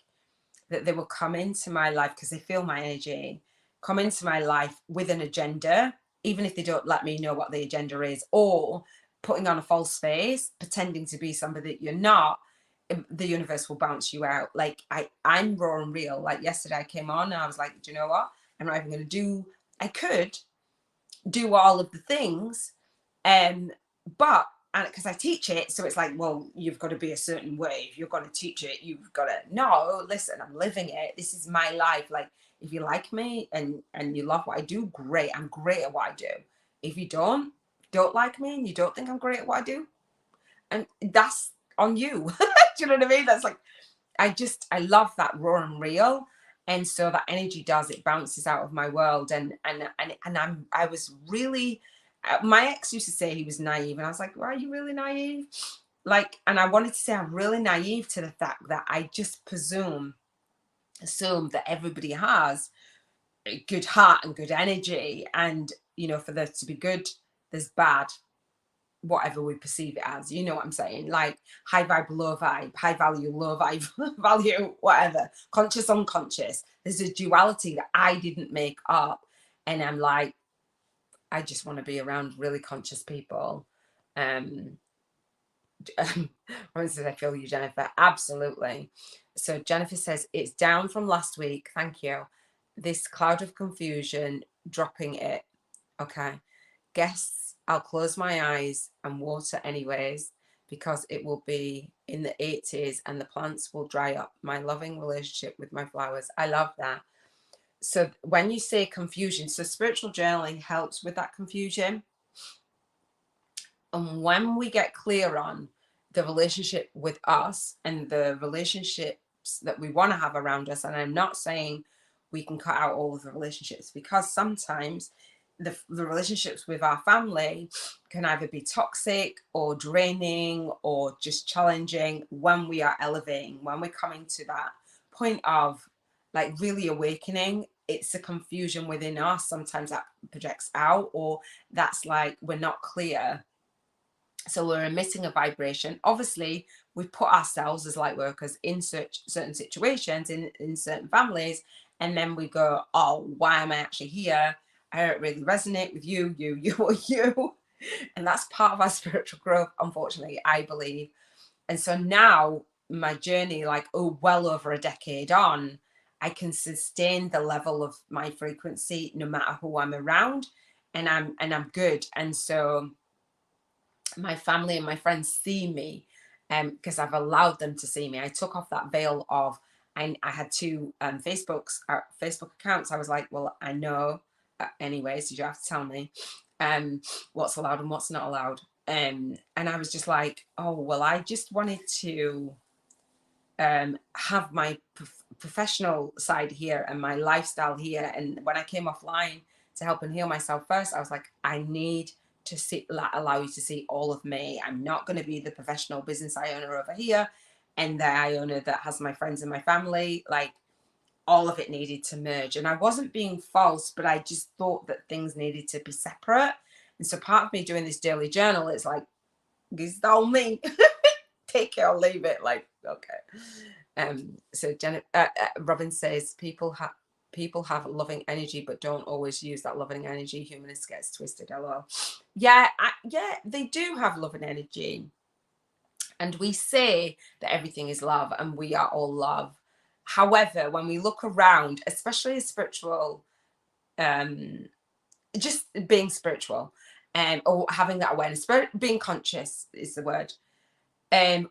that they will come into my life because they feel my energy, come into my life with an agenda, even if they don't let me know what the agenda is, or putting on a false face, pretending to be somebody that you're not. The universe will bounce you out. Like I'm raw and real. Like yesterday I came on and I was like, do you know what? I'm not even going to do, I could do all of the things, but because I teach it, so it's like, well, you've got to be a certain way. If you're going to teach it, you've got to, no, listen, I'm living it. This is my life. Like, if you like me and you love what I do, great. I'm great at what I do. If you don't like me and you don't think I'm great at what I do, and that's on you. Do you know what I mean? That's like, I love that raw and real. And so that energy it bounces out of my world. And I was really, my ex used to say he was naive. And I was like, well, are you really naive? Like, and I wanted to say I'm really naive to the fact that I just assume that everybody has a good heart and good energy. And, you know, for there to be good, there's bad. whatever we perceive it as, you know what I'm saying? Like high vibe, low vibe, high value, low vibe, value, whatever, conscious, unconscious. There's a duality that I didn't make up. And I'm like, I just want to be around really conscious people. When says I feel you, Jennifer. Absolutely. So Jennifer says it's down from last week. Thank you. This cloud of confusion, dropping it. Okay. Guess I'll close my eyes and water anyways, because it will be in the 80s and the plants will dry up. My loving relationship with my flowers. I love that. So when you say confusion, so spiritual journaling helps with that confusion. And when we get clear on the relationship with us and the relationships that we want to have around us, and I'm not saying we can cut out all of the relationships, because sometimes the relationships with our family can either be toxic or draining or just challenging. When we are elevating, when we're coming to that point of like really awakening, it's a confusion within us. Sometimes that projects out, or that's like we're not clear. So we're emitting a vibration. Obviously, we put ourselves as light workers in certain situations, in certain families, and then we go, oh, why am I actually here? I don't really resonate with you, or you. And that's part of our spiritual growth, unfortunately, I believe. And so now my journey, like, well over a decade on, I can sustain the level of my frequency no matter who I'm around, and I'm good. And so my family and my friends see me, because I've allowed them to see me. I took off that veil of, I had two Facebook accounts. I was like, well, I know anyways, you don't have to tell me what's allowed and what's not allowed. And I was just like, oh, well, I just wanted to have my professional side here and my lifestyle here. And when I came offline to help and heal myself first, I was like, I need to allow you to see all of me. I'm not going to be the professional business Iona over here and the Iona that has my friends and my family. Like, all of it needed to merge. And I wasn't being false, but I just thought that things needed to be separate. And so part of me doing this daily journal is like, this is all me. Take it or leave it. Like, okay. So Robin says people have loving energy, but don't always use that loving energy. Humanist gets twisted. Hello. Yeah, they do have loving energy, and we say that everything is love, and we are all love. However, when we look around, especially as spiritual, just being spiritual, or having that awareness, being conscious is the word.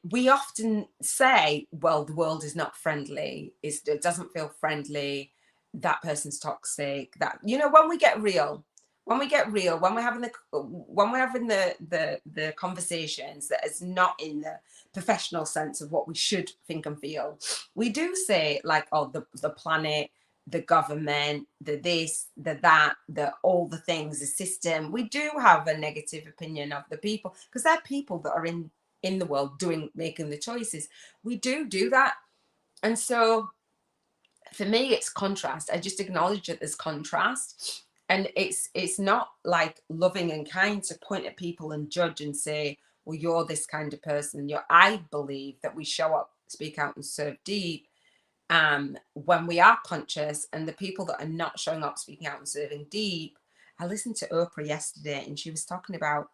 We often say, well, the world is not friendly. It doesn't feel friendly. That person's toxic. That, when we get real, when we're having the conversations that is not in the professional sense of what we should think and feel, we do say like, oh, the planet, the government, the this, the that, the all the things, the system. We do have a negative opinion of the people, because they're people that are in the world making the choices. We do that. And so for me, it's contrast. I just acknowledge that there's contrast, and it's not like loving and kind to point at people and judge and say, well, you're this kind of person. I believe that we show up, speak out, and serve deep when we are conscious. And the people that are not showing up, speaking out, and serving deep, I listened to Oprah yesterday, and she was talking about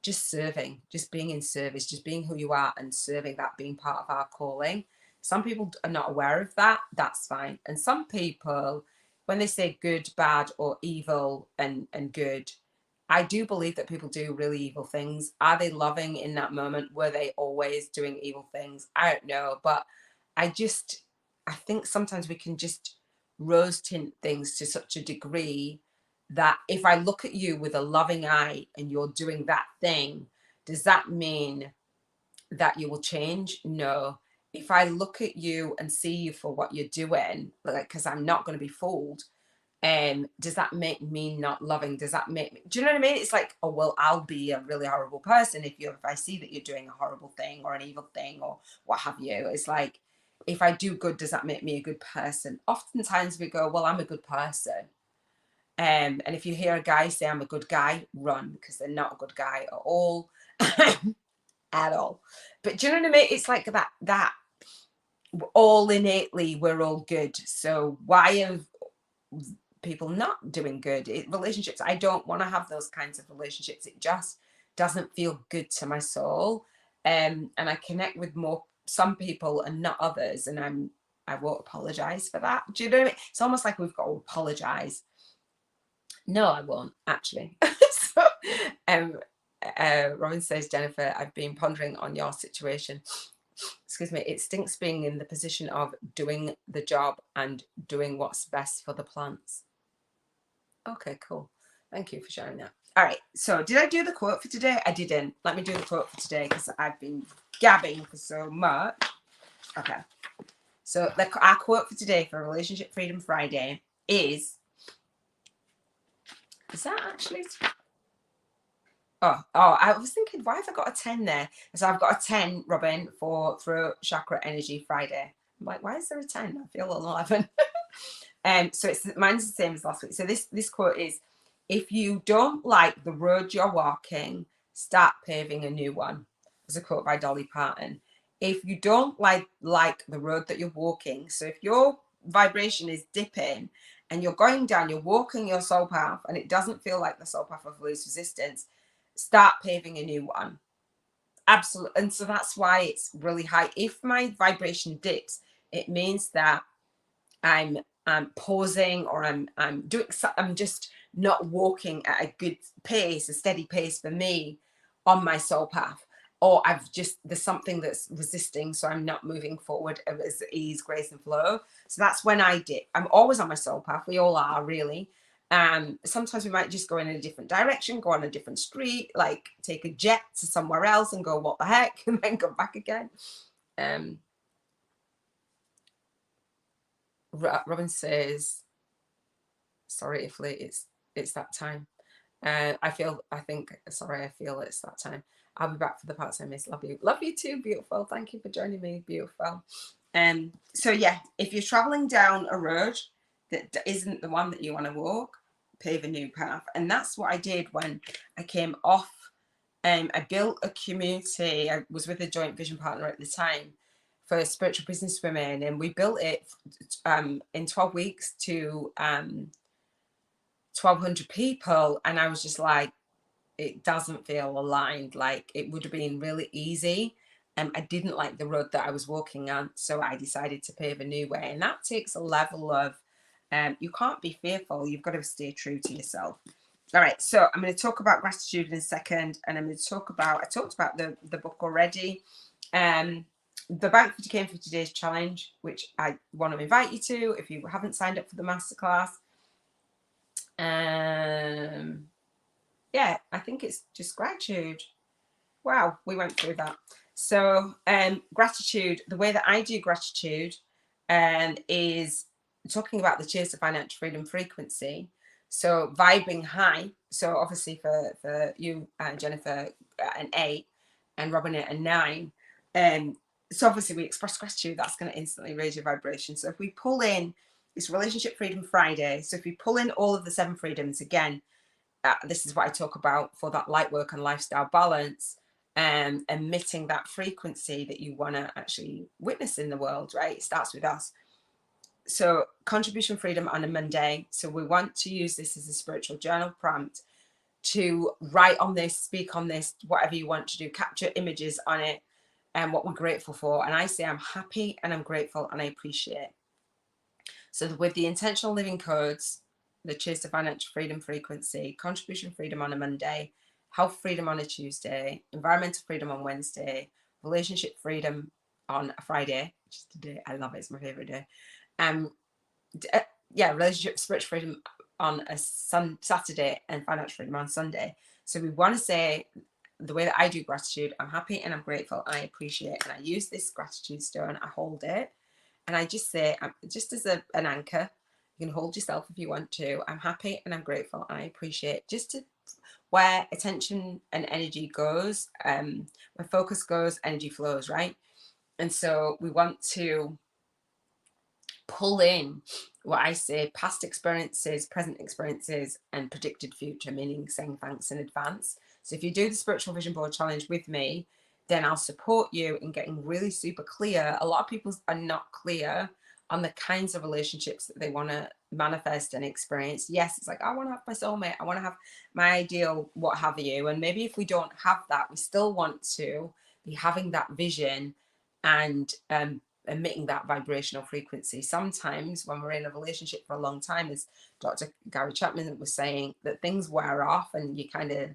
just serving, just being in service, just being who you are and serving, that being part of our calling. Some people are not aware of that. That's fine. And some people, when they say good, bad, or evil and good, I do believe that people do really evil things. Are they loving in that moment? Were they always doing evil things? I don't know. But I think sometimes we can just rose tint things to such a degree that if I look at you with a loving eye and you're doing that thing, does that mean that you will change? No. If I look at you and see you for what you're doing, like, because I'm not going to be fooled, does that make me not loving? Does that make me, do you know what I mean? It's like, oh, well, I'll be a really horrible person if I see that you're doing a horrible thing or an evil thing or what have you. It's like, if I do good, does that make me a good person? Oftentimes we go, well, I'm a good person. And if you hear a guy say I'm a good guy, run, because they're not a good guy at all. at all. But do you know what I mean? It's like that all innately we're all good. So why are people not doing good? Relationships, I don't want to have those kinds of relationships. It just doesn't feel good to my soul. And I connect with some people and not others, and I won't apologize for that. Do you know what I mean? It's almost like we've got to apologize. No, I won't actually. So, Robin says, Jennifer, I've been pondering on your situation. Excuse me. It stinks being in the position of doing the job and doing what's best for the plants. Okay, cool. Thank you for sharing that. All right. So did I do the quote for today? I didn't. Let me do the quote for today because I've been gabbing for so much. Okay. So our quote for today for Relationship Freedom Friday is that actually? Oh, I was thinking, why have I got a 10 there? So I've got a 10, Robin, for Throat Chakra Energy Friday. I'm like, why is there a 10? I feel 11. So mine's the same as last week. So this quote is, if you don't like the road you're walking, start paving a new one. It's a quote by Dolly Parton. If you don't like the road that you're walking, so if your vibration is dipping and you're going down, you're walking your soul path and it doesn't feel like the soul path of least resistance, start paving a new one. Absolutely. And so that's why it's really high. If my vibration dips, it means that I'm pausing, or I'm just not walking at a good pace, a steady pace for me on my soul path, or there's something that's resisting, so I'm not moving forward as ease, grace, and flow. So that's when I dip. I'm always on my soul path. We all are, really. Sometimes we might just go in a different direction, go on a different street, like take a jet to somewhere else and go, what the heck, and then come back again. Robin says, sorry if late, it's that time. I feel it's that time. I'll be back for the parts I missed. Love you too, beautiful. Thank you for joining me, beautiful. So yeah, if you're traveling down a road that isn't the one that you want to walk, pave a new path. And that's what I did when I came off. I built a community. I was with a joint vision partner at the time for spiritual business women, and we built it in 12 weeks to 1,200 people. And I was just like, it doesn't feel aligned. Like, it would have been really easy. I didn't like the road that I was walking on, so I decided to pave a new way. And that takes a level of, you can't be fearful. You've got to stay true to yourself. All right, so I'm going to talk about gratitude in a second, and I'm going to talk about, I talked about the book already. The Bank 50K for today's challenge, which I want to invite you to if you haven't signed up for the masterclass. Yeah, I think it's just gratitude. Wow, we went through that. So gratitude, the way that I do gratitude is talking about the Cheers to Financial Freedom frequency. So vibing high. So obviously for you, Jennifer, an 8, and Robin at a 9. So obviously we express gratitude. That's going to instantly raise your vibration. So if we pull in, it's Relationship Freedom Friday. So if we pull in all of the 7 freedoms again, this is what I talk about for that light work and lifestyle balance, emitting that frequency that you want to actually witness in the world, right? It starts with us. So contribution freedom on a Monday. So we want to use this as a spiritual journal prompt to write on this, speak on this, whatever you want to do, capture images on it and what we're grateful for. And I say I'm happy and I'm grateful and I appreciate. So with the intentional living codes, the Cheers to Financial Freedom frequency, contribution freedom on a Monday, health freedom on a Tuesday, environmental freedom on Wednesday, relationship freedom on a Friday, which is today. I love it. It's my favorite day. Relationship, spiritual freedom on a Saturday, and financial freedom on Sunday. So we want to say, the way that I do gratitude, I'm happy and I'm grateful and I appreciate, and I use this gratitude stone, I hold it, and I just say, just as an anchor, you can hold yourself if you want to. I'm happy and I'm grateful and I appreciate, just to where attention and energy goes, where focus goes, energy flows, right? And so we want to pull in what I say, past experiences, present experiences, and predicted future, meaning saying thanks in advance. So if you do the spiritual vision board challenge with me, then I'll support you in getting really super clear. A lot of people are not clear on the kinds of relationships that they want to manifest and experience. Yes, it's like, I want to have my soulmate, I want to have my ideal, what have you. And maybe if we don't have that, we still want to be having that vision and emitting that vibrational frequency. Sometimes when we're in a relationship for a long time, as Dr. Gary Chapman was saying, that things wear off and you kind of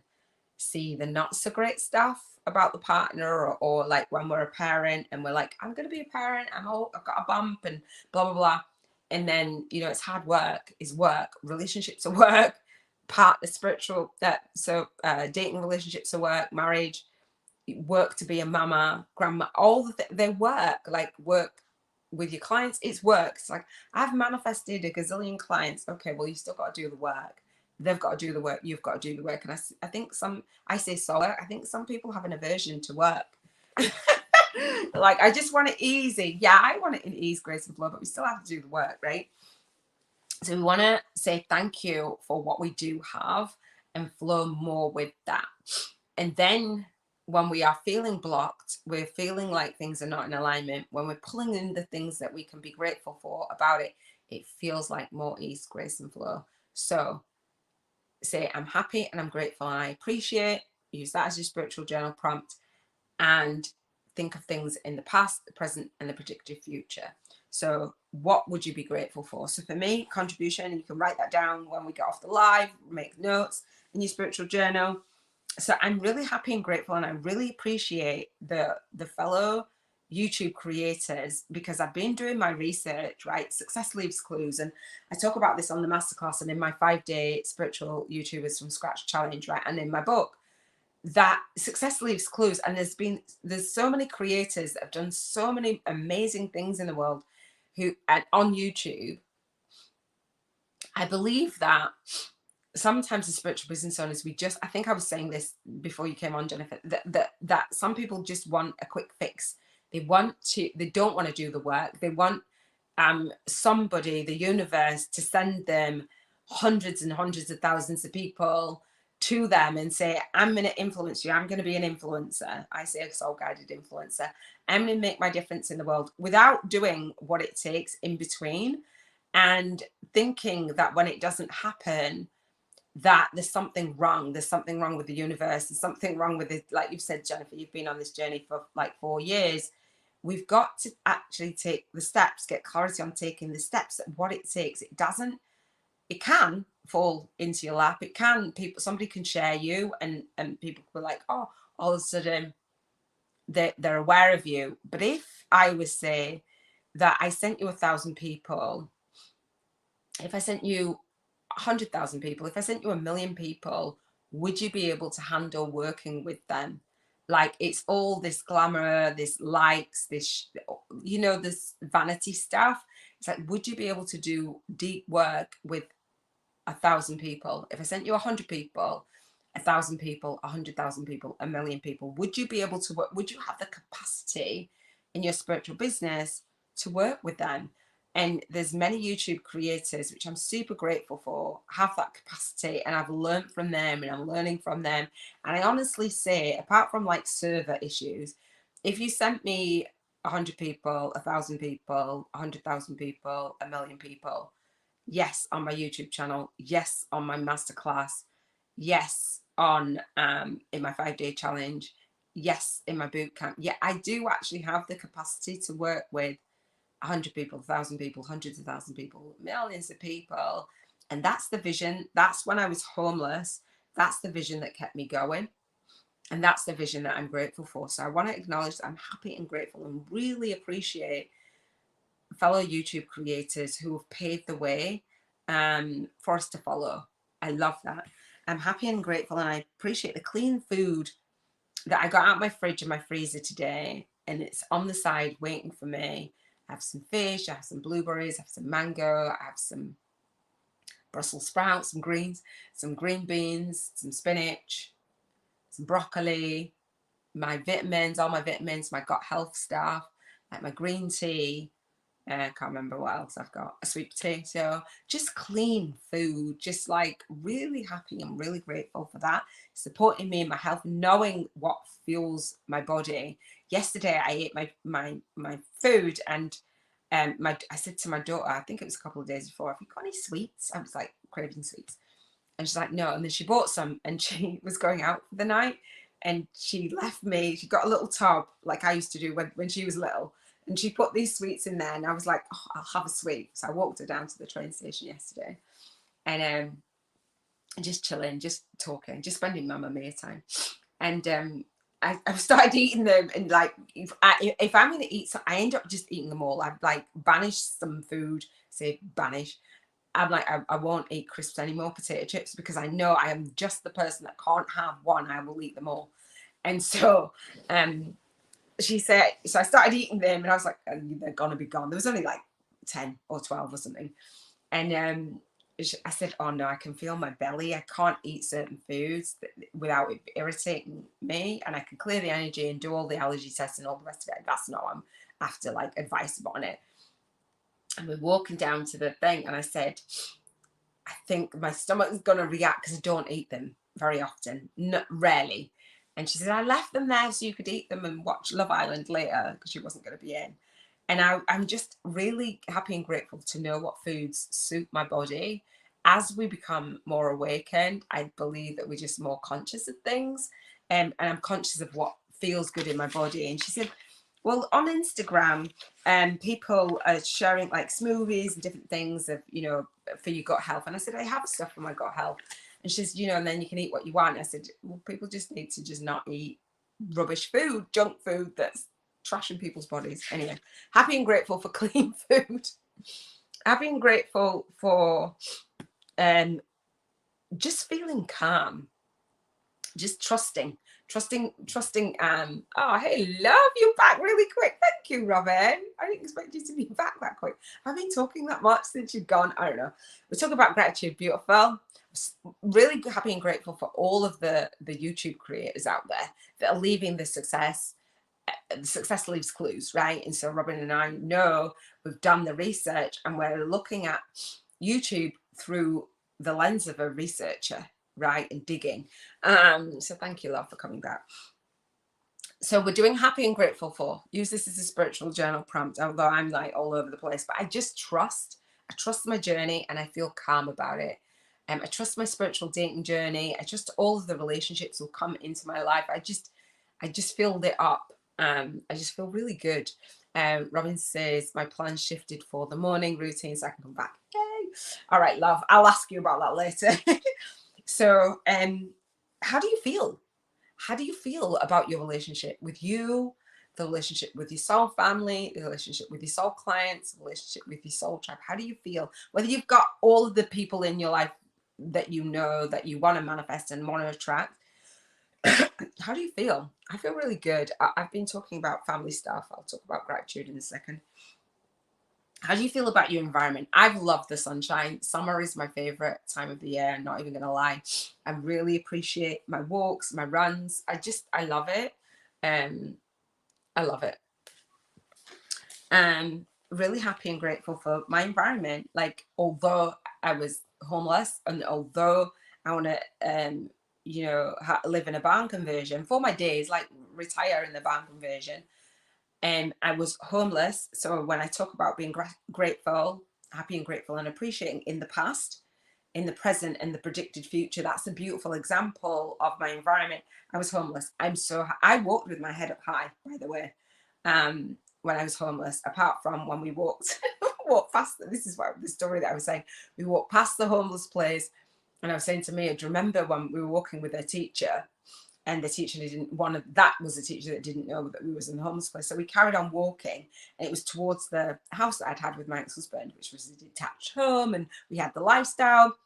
see the not so great stuff about the partner, or like when we're a parent and we're like, I'm going to be a parent, I've got a bump and blah, blah, blah. And then, you know, it's hard work, is work, relationships are work, partner, spiritual, dating relationships are work, marriage, work to be a mama, grandma, all they work, like work with your clients, it's work. It's like, I've manifested a gazillion clients. Okay, well, you still got to do the work. They've got to do the work. You've got to do the work. And I think I say solar, I think some people have an aversion to work. Like, I just want it easy. Yeah, I want it in ease, grace, and flow, but we still have to do the work, right? So we want to say thank you for what we do have and flow more with that. And then when we are feeling blocked, we're feeling like things are not in alignment, when we're pulling in the things that we can be grateful for about it, it feels like more ease, grace, and flow. So say, I'm happy and I'm grateful and I appreciate. Use that as your spiritual journal prompt, and think of things in the past, the present, and the predictive future. So what would you be grateful for? So for me, contribution, you can write that down when we get off the live, make notes in your spiritual journal. So I'm really happy and grateful, and I really appreciate the fellow YouTube creators, because I've been doing my research, right? Success leaves clues. And I talk about this on the masterclass and in my 5-day spiritual YouTubers from scratch challenge, right? And in my book, that success leaves clues. And there's so many creators that have done so many amazing things in the world who, and on YouTube, I believe that sometimes as spiritual business owners, I think I was saying this before you came on, Jennifer, that some people just want a quick fix. They don't want to do the work. They want somebody, the universe, to send them hundreds and hundreds of thousands of people to them and say, I'm going to influence you. I'm going to be an influencer. I say a soul guided influencer. I'm going to make my difference in the world, without doing what it takes in between, and thinking that when it doesn't happen, that there's something wrong. There's something wrong with the universe. There's something wrong with it. Like you've said, Jennifer, you've been on this journey for like 4 years. We've got to actually take the steps, get clarity on taking the steps, what it takes. It can fall into your lap. Somebody can share you, and people will be like, oh, all of a sudden they're aware of you. But if I was say that I sent you 1,000 people, if I sent you 100,000 people, if I sent you 1,000,000 people, would you be able to handle working with them? Like, it's all this glamour, this likes, this, this vanity stuff. It's like, would you be able to do deep work with 1,000 people? If I sent you 100 people, 1,000 people, 100,000 people, 1,000,000 people, would you be able to work? Would you have the capacity in your spiritual business to work with them? And there's many YouTube creators, which I'm super grateful for, have that capacity, and I've learned from them and I'm learning from them. And I honestly say, apart from like server issues, if you sent me 100 people, 1,000 people, 100,000 people, 1,000,000 people, yes, on my YouTube channel, yes, on my masterclass, yes, on in my 5-day challenge, yes, in my boot camp, yeah, I do actually have the capacity to work with 100 people, 1,000 people, hundreds of thousands of people, millions of people. And that's the vision. That's when I was homeless. That's the vision that kept me going. And that's the vision that I'm grateful for. So I want to acknowledge that I'm happy and grateful and really appreciate fellow YouTube creators who have paved the way for us to follow. I love that. I'm happy and grateful, and I appreciate the clean food that I got out of my fridge and my freezer today, and it's on the side waiting for me. I have some fish, I have some blueberries, I have some mango, I have some Brussels sprouts, some greens, some green beans, some spinach, some broccoli, my vitamins, all my vitamins, my gut health stuff, like my green tea, I can't remember what else I've got. A sweet potato, just clean food, just like really happy and really grateful for that. Supporting me in my health, knowing what fuels my body. Yesterday I ate my food, and I said to my daughter, I think it was a couple of days before, have you got any sweets? I was like craving sweets. And she's like, no. And then she bought some, and she was going out for the night, and she left me. She got a little tub like I used to do when she was little, and she put these sweets in there. And I was like, oh, I'll have a sweet. So I walked her down to the train station yesterday, and just chilling, just talking, just spending mama mia time. And I've started eating them, and like if I'm going to eat some, I end up just eating them all. I've like banished some food, say banish. I'm like, I won't eat crisps anymore, potato chips, because I know I am just the person that can't have one. I will eat them all. And so she said, so I started eating them, and I was like, they're gonna be gone. There was only like 10 or 12 or something. And I said, oh no, I can feel my belly. I can't eat certain foods without it irritating me, and I can clear the energy and do all the allergy tests and all the rest of it. That's not what I'm after, like advice on it. And we're walking down to the thing, and I said, I think my stomach is going to react because I don't eat them very often, rarely. And she said, I left them there so you could eat them and watch Love Island later, because she wasn't going to be in. And I'm just really happy and grateful to know what foods suit my body. As we become more awakened, I believe that we're just more conscious of things. And I'm conscious of what feels good in my body. And she said, well, on Instagram, people are sharing like smoothies and different things of, you know, for your gut health. And I said, I have stuff for my gut health. And she says, you know, and then you can eat what you want. I said, well, people just need to just not eat rubbish food, junk food that's trashing people's bodies. Anyway, happy and grateful for clean food. Happy and grateful for just feeling calm, just trusting. Oh, hey, love, you're back really quick. Thank you, Robin. I didn't expect you to be back that quick. I've been talking that much since you've gone. I don't know. We're talking about gratitude. Beautiful. Really happy and grateful for all of the YouTube creators out there that are leaving the success. The success leaves clues, right? And so Robin and I know we've done the research, and we're looking at YouTube through the lens of a researcher, right, and digging. So thank you, love, for coming back. So we're doing happy and grateful for. Use this as a spiritual journal prompt, although I'm like all over the place, but I just trust. I trust my journey, and I feel calm about it. I trust my spiritual dating journey. I trust all of the relationships will come into my life. I just feel lit up. I just feel really good. Robin says my plans shifted for the morning routine so I can come back. Yay! All right, love. I'll ask you about that later. So, how do you feel? How do you feel about your relationship with you, the relationship with your soul family, the relationship with your soul clients, the relationship with your soul tribe? How do you feel? Whether you've got all of the people in your life that you know that you want to manifest and want to attract, how do you feel? I feel really good. I've been talking about family stuff. I'll talk about gratitude in a second. How do you feel about your environment? I've loved the sunshine. Summer is my favorite time of the year. I'm not even going to lie. I really appreciate my walks, my runs. I love it. I love it. Really happy and grateful for my environment. Like, although I was homeless, and although I want to, you know, live in a barn conversion for my days, like retire in the barn conversion. I was homeless. So when I talk about being grateful, happy and grateful and appreciating in the past, in the present, and the predicted future, that's a beautiful example of my environment. I was homeless. I walked with my head up high, by the way, when I was homeless, apart from when we walked past, this is what the story that I was saying. We walked past the homeless place, and I was saying to Mia, do you remember when we were walking with her teacher? And the teacher was a teacher that didn't know that we was in the homeless place. So we carried on walking, and it was towards the house that I'd had with my ex-husband, which was a detached home, and we had the lifestyle,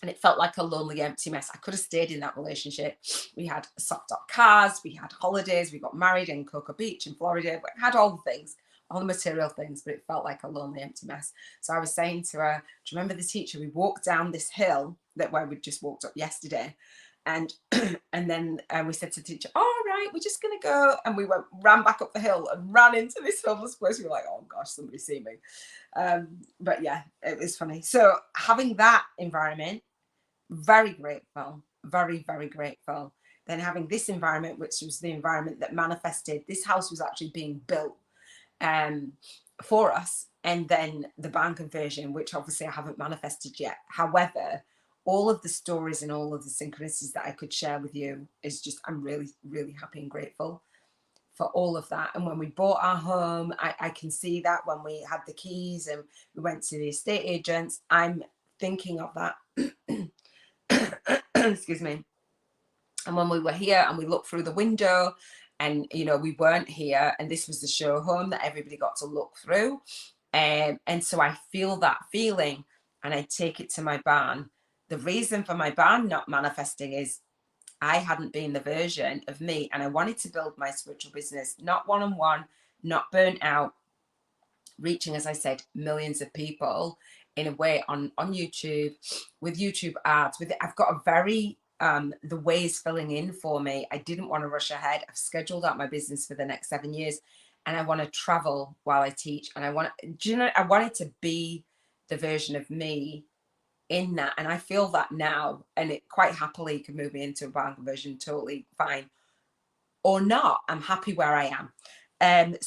and it felt like a lonely, empty mess. I could have stayed in that relationship. We had socked up cars, we had holidays, we got married in Cocoa Beach in Florida, we had all the things, all the material things, but it felt like a lonely, empty mess. So I was saying to her, do you remember the teacher? We walked down this hill where we just walked up yesterday. And then we said to the teacher, all right, we're just going to go. And we ran back up the hill and ran into this homeless place. We were like, oh gosh, somebody see me. But yeah, it was funny. So having that environment, very grateful, very, very grateful. Then having this environment, which was the environment that manifested, this house was actually being built for us. And then the barn conversion, which obviously I haven't manifested yet. However, all of the stories and all of the synchronicities that I could share with you is just, I'm really, really happy and grateful for all of that. And when we bought our home, I can see that when we had the keys and we went to the estate agents, I'm thinking of that. Excuse me. And when we were here and we looked through the window and, you know, we weren't here and this was the show home that everybody got to look through. And so I feel that feeling and I take it to my barn. The reason for my barn not manifesting is I hadn't been the version of me, and I wanted to build my spiritual business, not one-on-one, not burnt out, reaching, as I said, millions of people in a way on YouTube, with YouTube ads, with it. I've got a very, the way is filling in for me. I didn't want to rush ahead. I've scheduled out my business for the next 7 years and I want to travel while I teach. And I wanted to be the version of me in that. And I feel that now, and it quite happily can move me into a barn conversion, totally fine. Or not, I'm happy where I am.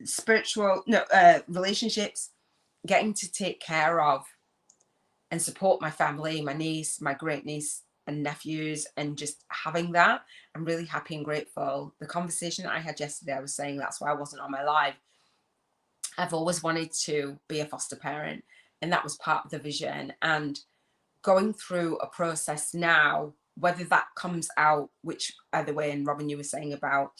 Spiritual, no, relationships, getting to take care of and support my family, my niece, my great niece and nephews, and just having that, I'm really happy and grateful. The conversation that I had yesterday, I was saying that's why I wasn't on my live. I've always wanted to be a foster parent, and that was part of the vision. And going through a process now, whether that comes out, which either way, and Robin, you were saying about,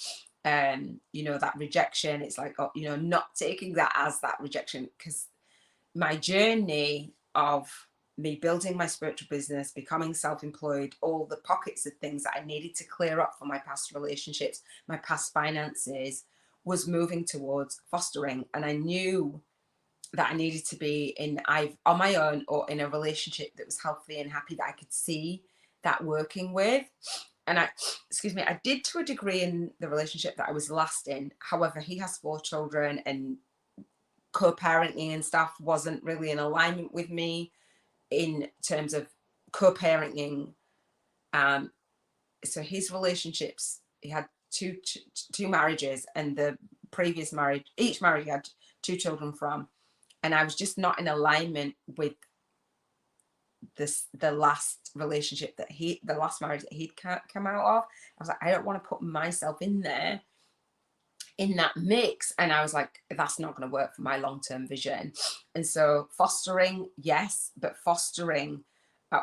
you know, that rejection, it's like, oh, you know, not taking that as that rejection, because my journey of me building my spiritual business, becoming self-employed, all the pockets of things that I needed to clear up for my past relationships, my past finances, was moving towards fostering. And I knew that I needed to be on my own or in a relationship that was healthy and happy, that I could see that working with. And I did to a degree in the relationship that I was last in. However, he has 4 children and co-parenting and stuff wasn't really in alignment with me in terms of co-parenting. So his relationships, he had two marriages, and the previous marriage, each marriage he had 2 children from. And I was just not in alignment with the last relationship that the last marriage that he'd come out of. I was like, I don't want to put myself in there, in that mix. And I was like, that's not going to work for my long-term vision. And so fostering, yes, but fostering,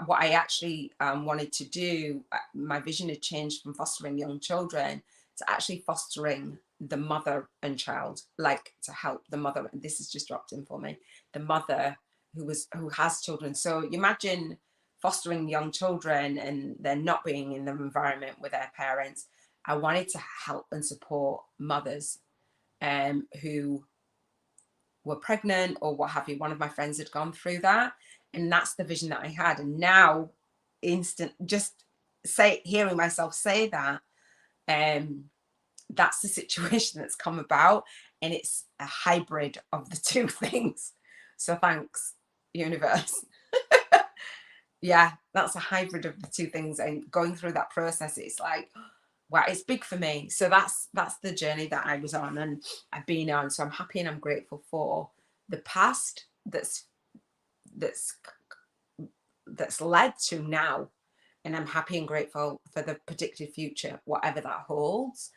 what I actually wanted to do, my vision had changed from fostering young children to actually fostering the mother and child, like to help the mother. And this has just dropped in for me, the mother who has children. So you imagine fostering young children and they're not being in the environment with their parents. I wanted to help and support mothers who were pregnant or what have you. One of my friends had gone through that, and that's the vision that I had. And now, hearing myself say that, that's the situation that's come about, and it's a hybrid of the 2 things. So thanks, universe. Yeah, that's a hybrid of the 2 things, and going through that process, it's like, wow, it's big for me. So that's the journey that I was on and I've been on. So I'm happy and I'm grateful for the past that's led to now, and I'm happy and grateful for the predicted future, whatever that holds.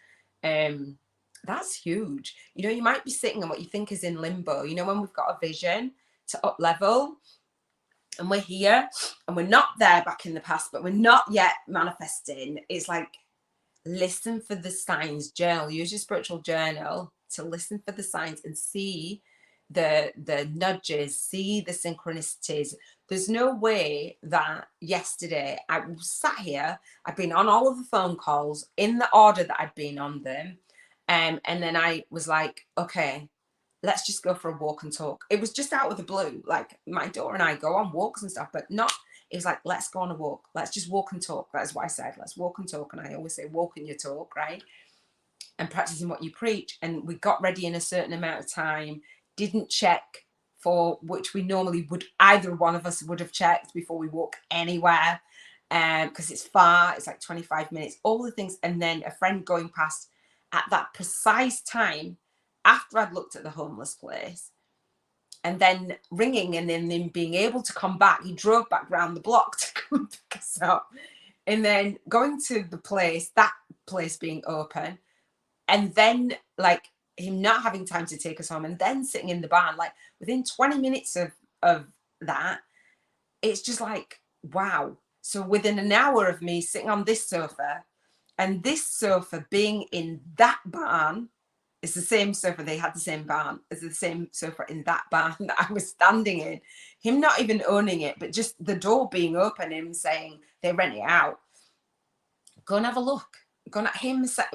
That's huge. You know, you might be sitting on what you think is in limbo. You know, when we've got a vision to up level and we're here and we're not there back in the past, but we're not yet manifesting. It's like, listen for the signs. Journal, use your spiritual journal to listen for the signs and see the nudges, see the synchronicities. There's no way that yesterday I sat here, I've been on all of the phone calls in the order that I'd been on them, and then I was like, okay, let's just go for a walk and talk. It was just out of the blue. Like, my daughter and I go on walks and stuff, but not He was like, let's go on a walk. Let's just walk and talk. That's what I said. Let's walk and talk. And I always say, walk and you talk, right? And practicing what you preach. And we got ready in a certain amount of time, didn't check for which we normally would, either one of us would have checked before we walk anywhere. Because it's far, it's like 25 minutes, all the things. And then a friend going past at that precise time after I'd looked at the homeless place, and then ringing, and then being able to come back. He drove back round the block to come pick us up, and then going to the place, that place being open, and then like him not having time to take us home, and then sitting in the barn, like within 20 minutes of that, it's just like, wow. So within an hour of me sitting on this sofa, and this sofa being in that barn, it's the same sofa, they had the same barn, it's the same sofa in that barn that I was standing in, him not even owning it, but just the door being open, him saying they rent it out, go and have a look,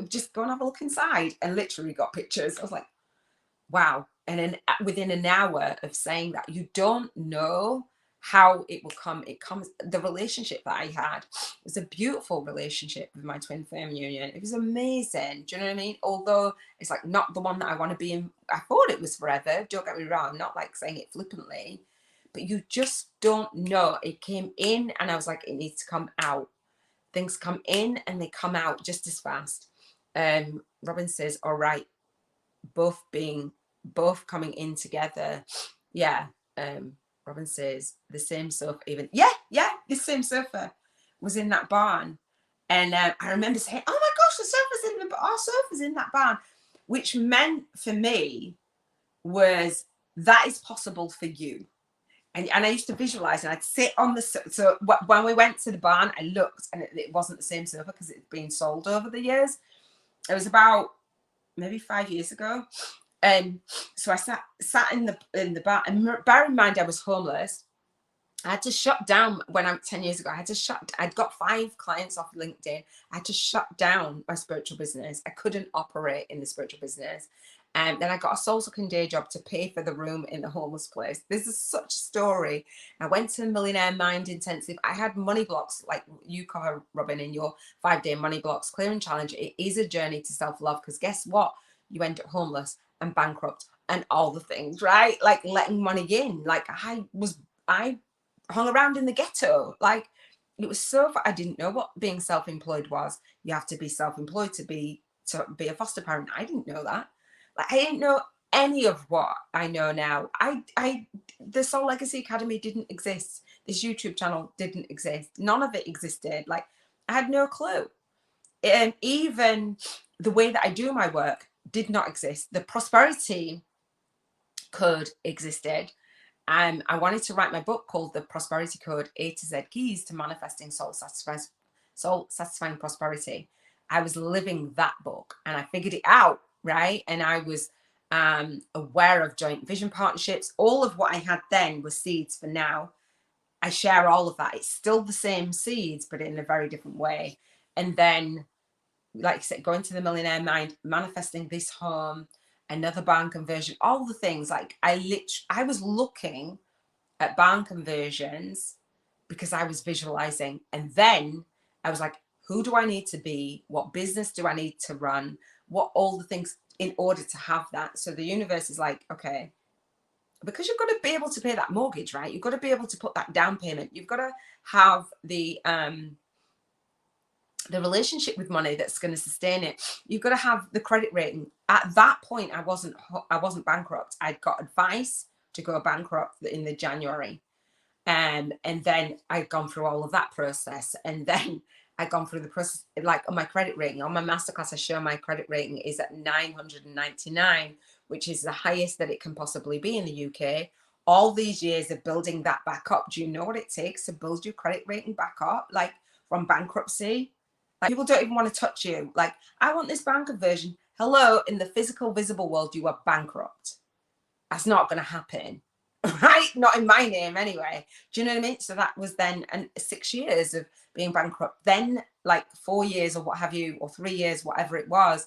just go and have a look inside, and literally got pictures. I was like, wow. And then within an hour of saying that, you don't know how it will come. It comes. The relationship that I had was a beautiful relationship with my twin flame union. It was amazing. Do you know what I mean? Although it's like not the one that I want to be in. I thought it was forever. Don't get me wrong. I'm not like saying it flippantly, but you just don't know. It came in and I was like, it needs to come out. Things come in and they come out just as fast. Robin says, all right, both coming in together. Yeah. Robin says the same sofa, even the same sofa was in that barn. And I remember saying, oh my gosh, our sofa's in that barn, which meant for me was that is possible for you. And I used to visualize, and I'd sit on the, so when we went to the barn, I looked, and it wasn't the same sofa because it's been sold over the years. It was about maybe 5 years ago. And so I sat in the bar, and bear in mind I was homeless. I had to shut down when I'm 10 years ago. I'd got 5 clients off LinkedIn. I had to shut down my spiritual business. I couldn't operate in the spiritual business. And then I got a soul-sucking day job to pay for the room in the homeless place. This is such a story. I went to the Millionaire Mind Intensive. I had money blocks, like you cover, Robin, in your 5-day money blocks clearing challenge. It is a journey to self-love, because guess what? You end up homeless and bankrupt and all the things, right? Like letting money in. Like I hung around in the ghetto. Like it was so I didn't know what being self-employed was. You have to be self-employed to be a foster parent. I didn't know that. Like I didn't know any of what I know now. The Soul Legacy Academy didn't exist. This YouTube channel didn't exist. None of it existed. Like I had no clue. And even the way that I do my work did not exist. The prosperity code existed. I wanted to write my book called The Prosperity Code, A to Z Keys to Manifesting Soul Satisfying Prosperity. I was living that book and I figured it out, right? And I was aware of joint vision partnerships. All of what I had then was seeds for now. I share all of that. It's still the same seeds, but in a very different way. And then, like I said, going to the Millionaire Mind, manifesting this home, another barn conversion, all the things. Like I was looking at barn conversions because I was visualizing. And then I was like, who do I need to be? What business do I need to run? What all the things in order to have that? So the universe is like, okay, because you've got to be able to pay that mortgage, right? You've got to be able to put that down payment. You've got to have the relationship with money that's going to sustain it. You've got to have the credit rating. At that point, I wasn't bankrupt. I'd got advice to go bankrupt in the January. And then I'd gone through all of that process. And then I'd gone through the process, like on my credit rating. On my masterclass, I show my credit rating is at 999, which is the highest that it can possibly be in the UK. All these years of building that back up. Do you know what it takes to build your credit rating back up? Like from bankruptcy? Like people don't even want to touch you. Like, I want this bank conversion. Hello, in the physical, visible world, you are bankrupt. That's not going to happen, right? Not in my name anyway. Do you know what I mean? So that was then 6 years of being bankrupt. Then like 4 years or what have you, or 3 years, whatever it was,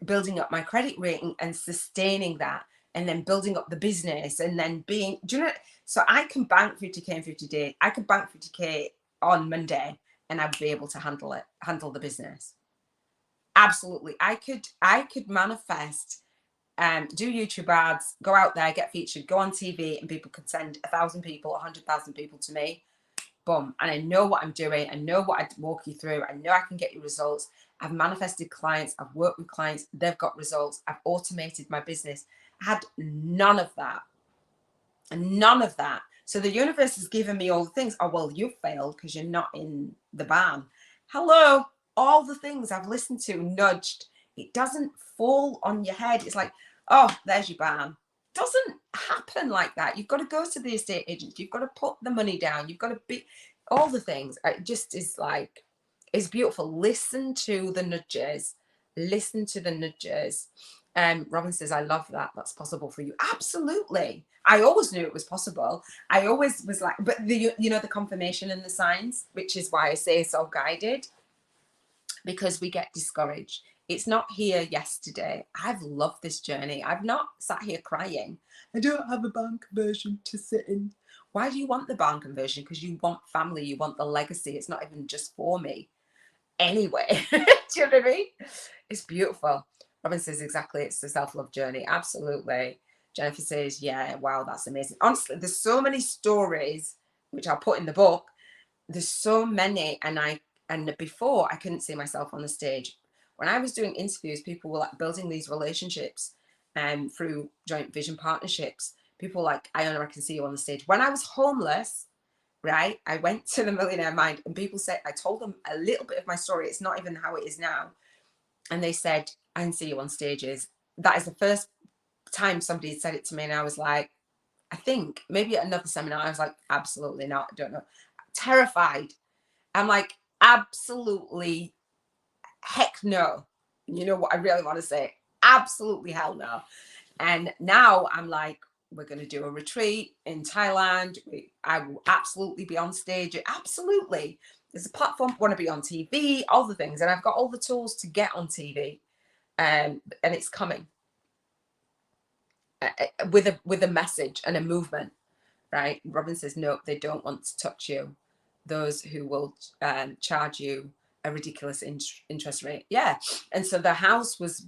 building up my credit rating and sustaining that. and then building up the business, and then being, do you know, so I can bank 50K in 50 days. I could bank 50K on Monday and I'd be able to handle the business. Absolutely. I could manifest, do YouTube ads, go out there, get featured, go on TV, and people could send 1,000 people, 100,000 people to me. Boom. And I know what I'm doing. I know what I walk you through. I know I can get you results. I've manifested clients. I've worked with clients. They've got results. I've automated my business. I had none of that. None of that. So the universe has given me all the things. Oh, well, you failed because you're not in the barn. Hello. All the things I've listened to, nudged. It doesn't fall on your head. It's like, oh, there's your barn. Doesn't happen like that. You've got to go to the estate agents. You've got to put the money down. You've got to be all the things. It just is like, it's beautiful. Listen to the nudges. Listen to the nudges. Robin says, I love that. That's possible for you. Absolutely. I always knew it was possible. I always was like, but the, you know, the confirmation and the signs, which is why I say soul guided, because we get discouraged. It's not here yesterday. I've loved this journey. I've not sat here crying. I don't have a barn conversion to sit in. Why do you want the barn conversion? Because you want family. You want the legacy. It's not even just for me. Anyway, do you know what I mean? It's beautiful. Robin says, exactly. It's the self-love journey. Absolutely. Jennifer says, yeah, wow, that's amazing. Honestly, there's so many stories, which I'll put in the book. There's so many. And before, I couldn't see myself on the stage. When I was doing interviews, people were like building these relationships through joint vision partnerships. People like, Iona, I can see you on the stage. When I was homeless, right, I went to the Millionaire Mind, and people said, I told them a little bit of my story. It's not even how it is now. And they said, I can see you on stages. That is the first time somebody had said it to me. And I was like, I think maybe at another seminar, I was like, absolutely not. I don't know. Terrified. I'm like, absolutely heck no. You know what I really want to say? Absolutely hell no. And now I'm like, we're going to do a retreat in Thailand. I will absolutely be on stage. Absolutely. There's a platform. I want to be on TV, all the things. And I've got all the tools to get on TV. And it's coming with a message and a movement, right? Robin says, no, they don't want to touch you. Those who will charge you a ridiculous interest rate. Yeah. And so the house was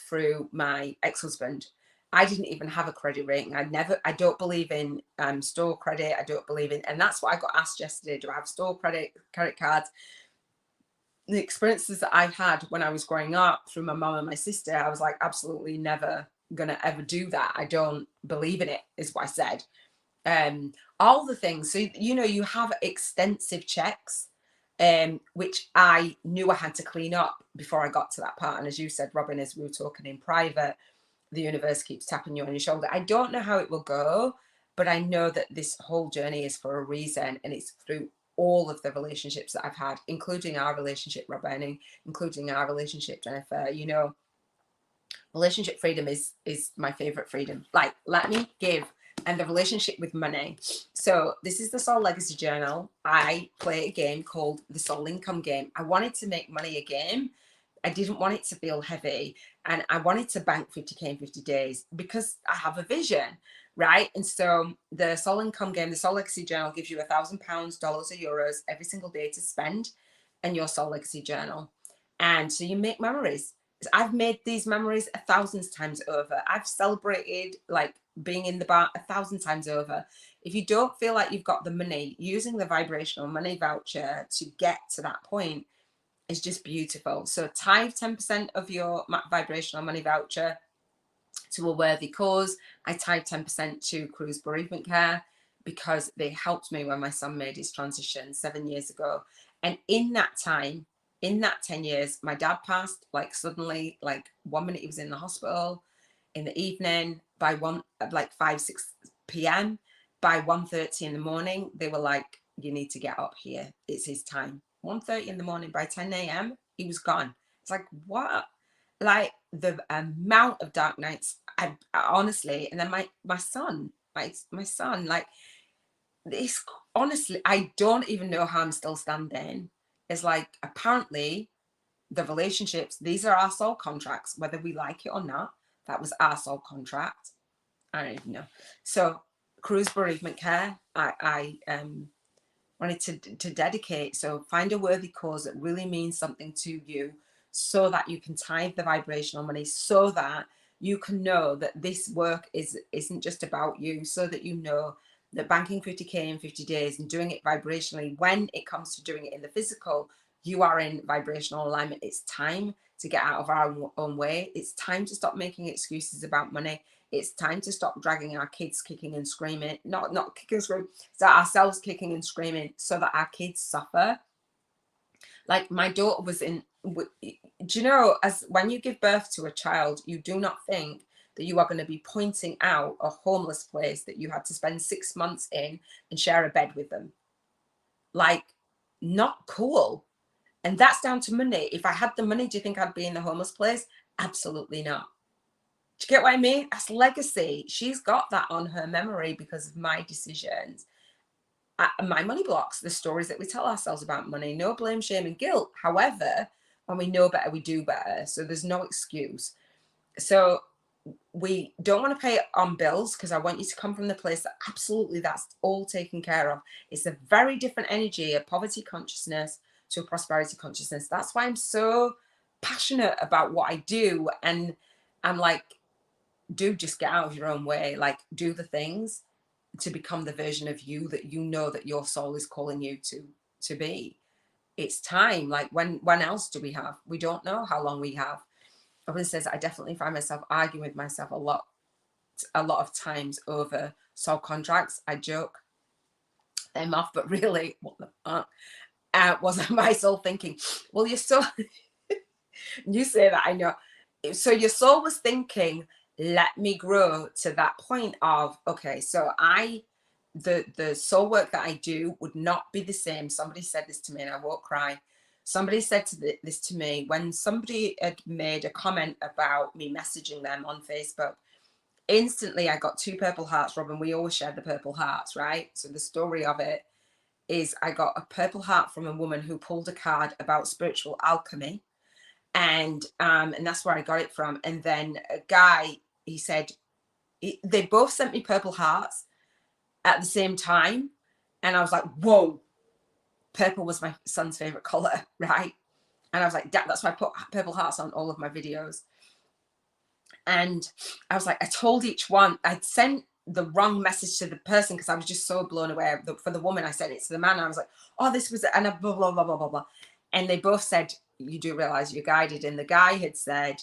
through my ex-husband. I didn't even have a credit rating. I don't believe in store credit. I don't believe in, and that's what I got asked yesterday. Do I have store credit cards? The experiences that I had when I was growing up through my mom and my sister, I was like, absolutely never gonna ever do that. I don't believe in it, is what I said. All the things. So, you know, you have extensive checks, which I knew I had to clean up before I got to that part. And as you said, Robin, as we were talking in private, the universe keeps tapping you on your shoulder. I don't know how it will go, but I know that this whole journey is for a reason, and it's through all of the relationships that I've had, including our relationship, Robin, including our relationship, Jennifer. You know, relationship freedom is my favorite freedom. Like, let me give. And the relationship with money. So this is the Soul Legacy Journal. I play a game called the Soul Income Game. I wanted to make money a game. I didn't want it to feel heavy, and I wanted to bank 50K in 50 days because I have a vision, right? And so the Soul Income Game, the Soul Legacy Journal, gives you £1,000, dollars or euros every single day to spend in your Soul Legacy Journal. And so you make memories. I've made these memories 1,000 times over. I've celebrated like being in the bar 1,000 times over. If you don't feel like you've got the money, using the vibrational money voucher to get to that point is just beautiful. So tithe 10% of your vibrational money voucher to a worthy cause. I tithe 10% to Cruise Bereavement Care because they helped me when my son made his transition 7 years ago. And in that time, in that 10 years, my dad passed like suddenly, like 1 minute he was in the hospital in the evening, by 5-6 p.m. by 1:30 in the morning, they were like, you need to get up here. It's his time. 1:30 in the morning, by 10 a.m. he was gone. It's like, what? Like the amount of dark nights, I honestly, and then my son, like, it's honestly, I don't even know how I'm still standing. It's like, apparently the relationships, these are our soul contracts, whether we like it or not. That was our soul contract. I don't even know. So cruise bereavement care, I wanted to dedicate. So find a worthy cause that really means something to you, so that you can tithe the vibrational money, so that you can know that this work isn't just about you, so that you know that banking 50k in 50 days and doing it vibrationally, when it comes to doing it in the physical, you are in vibrational alignment. It's time to get out of our own way. It's time to stop making excuses about money. It's time to stop dragging our kids kicking and screaming, not kicking and screaming, so ourselves kicking and screaming, so that our kids suffer. Like my daughter was in, do you know, as when you give birth to a child, you do not think that you are going to be pointing out a homeless place that you had to spend 6 months in and share a bed with them. Like, not cool. And that's down to money. If I had the money, do you think I'd be in the homeless place? Absolutely not. Do you get what I mean? That's legacy. She's got that on her memory because of my decisions. My money blocks, the stories that we tell ourselves about money. No blame, shame, and guilt. However, when we know better, we do better. So there's no excuse. So we don't want to pay on bills, because I want you to come from the place that absolutely that's all taken care of. It's a very different energy, a poverty consciousness to a prosperity consciousness. That's why I'm so passionate about what I do. And I'm like, do just get out of your own way. Like, do the things to become the version of you that you know that your soul is calling you to be. It's time. Like, when else do we have? We don't know how long we have. Everyone says, I definitely find myself arguing with myself a lot of times over soul contracts. I joke them off, but really, what the fuck? Was my soul thinking, well, your soul, you say that, I know. So your soul was thinking, let me grow to that point of, okay, so the soul work that I do would not be the same. Somebody said this to me and I won't cry. Somebody said this to me when somebody had made a comment about me messaging them on Facebook. Instantly, I got 2 purple hearts, Robin. We always share the purple hearts, right? So the story of it is I got a purple heart from a woman who pulled a card about spiritual alchemy. And that's where I got it from. And then a guy, he said, they both sent me purple hearts at the same time. And I was like, whoa, purple was my son's favorite color, right? And I was like, that's why I put purple hearts on all of my videos. And I was like, I told each one, I'd sent the wrong message to the person because I was just so blown away. For the woman, I sent it to the man. I was like, oh, this was it. And blah, blah, blah, blah, blah, blah. And they both said, you do realize you're guided. And the guy had said,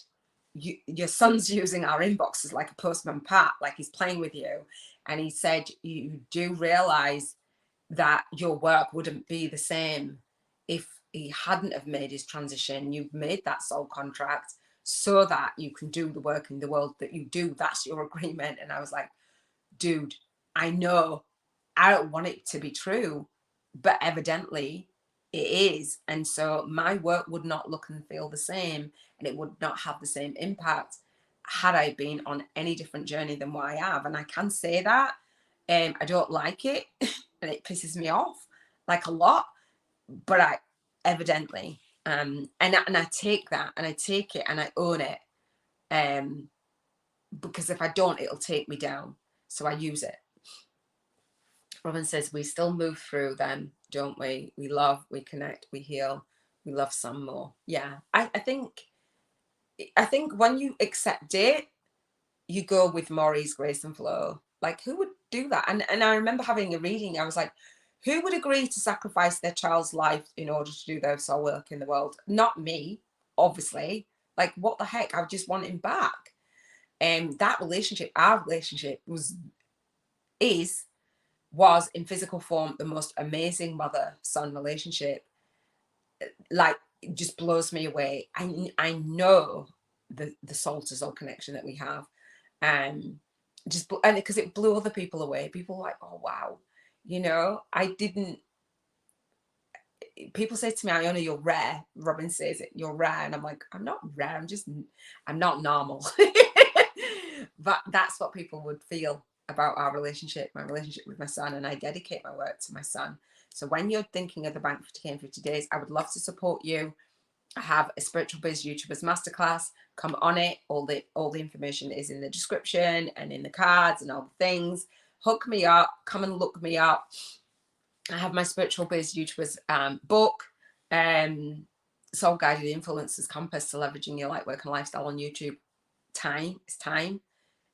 your son's using our inbox as like a postman Pat, like he's playing with you. And he said, you do realize that your work wouldn't be the same if he hadn't have made his transition. You've made that soul contract so that you can do the work in the world that you do. That's your agreement. And I was like, dude, I know I don't want it to be true, but evidently it is. And so my work would not look and feel the same, and it would not have the same impact had I been on any different journey than what I have. And I can say that. I don't like it and it pisses me off like a lot, but I evidently and I take that and I take it and I own it, because if I don't, it'll take me down. So I use it. Robin says, we still move through them, don't we? We love, we connect, we heal, we love some more. Yeah, I think when you accept it, you go with more ease, grace, and flow. Like, who would do that? And I remember having a reading. I was like, who would agree to sacrifice their child's life in order to do their soul work in the world? Not me, obviously. Like, what the heck? I just want him back. And that relationship, our relationship was in physical form the most amazing mother-son relationship. Like, it just blows me away. I know the soul to soul connection that we have. And because it blew other people away. People were like, oh wow, people say to me, Iona, you're rare. Robin says it, you're rare. And I'm like, I'm not rare, I'm not normal. But that's what people would feel about our relationship, my relationship with my son. And I dedicate my work to my son. So when you're thinking of the bank 50k in 50 days, I would love to support you. I have a Spiritual Biz YouTubers Masterclass. Come on it. All the information is in the description and in the cards and all the things. Hook me up. Come and look me up. I have my Spiritual Biz YouTubers book, Soul Guided Influencers Compass to Leveraging Your Light Work and Lifestyle on YouTube. It's time.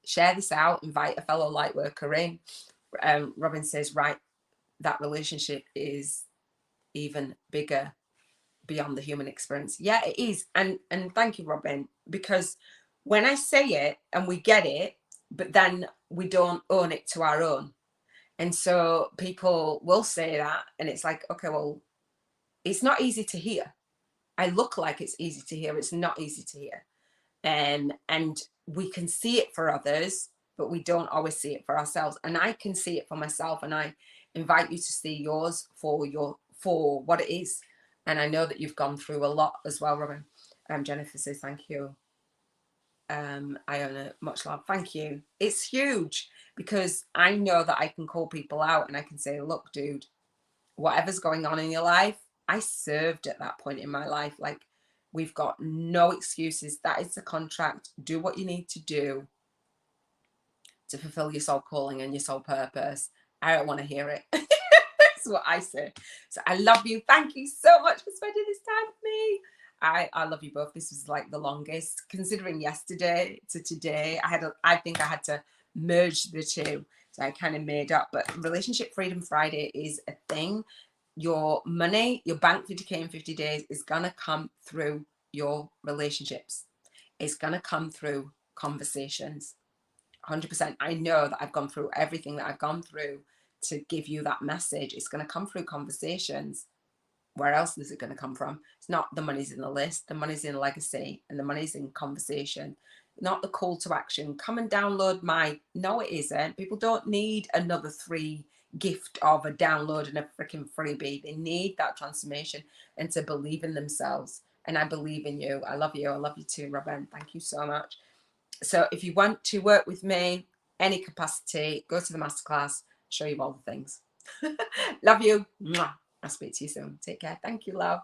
Share this out. Invite a fellow light worker in. Robin says, right, that relationship is even bigger beyond the human experience. Yeah, it is. And thank you, Robin, because when I say it and we get it, but then we don't own it to our own. And so people will say that, and it's like, okay, well, it's not easy to hear. I look like it's easy to hear. It's not easy to hear. And we can see it for others, but we don't always see it for ourselves. And I can see it for myself, and I invite you to see yours for what it is. And I know that you've gone through a lot as well, Robin. Jennifer says thank you. Iona, much love. Thank you. It's huge, because I know that I can call people out and I can say, look, dude, whatever's going on in your life, I served at that point in my life. Like, we've got no excuses. That is the contract. Do what you need to do to fulfill your soul calling and your soul purpose. I don't want to hear it. That's what I say. So I love you. Thank you so much for spending this time with me. I love you both. This was like the longest, considering yesterday to today. I think I had to merge the two. So I kind of made up. But Relationship Freedom Friday is a thing. Your money, your bank 50K in 50 days is going to come through your relationships. It's going to come through conversations. 100%. I know that I've gone through everything that I've gone through to give you that message. It's going to come through conversations. Where else is it going to come from? It's not the money's in the list. The money's in legacy, and the money's in conversation, not the call to action. Come and download my... No, it isn't. People don't need another free gift of a download and a freaking freebie. They need that transformation and to believe in themselves. And I believe in you. I love you. I love you too, Robin. Thank you so much. So if you want to work with me, any capacity, go to the masterclass, show you all the things. Love you. Mwah. I'll speak to you soon. Take care. Thank you, love.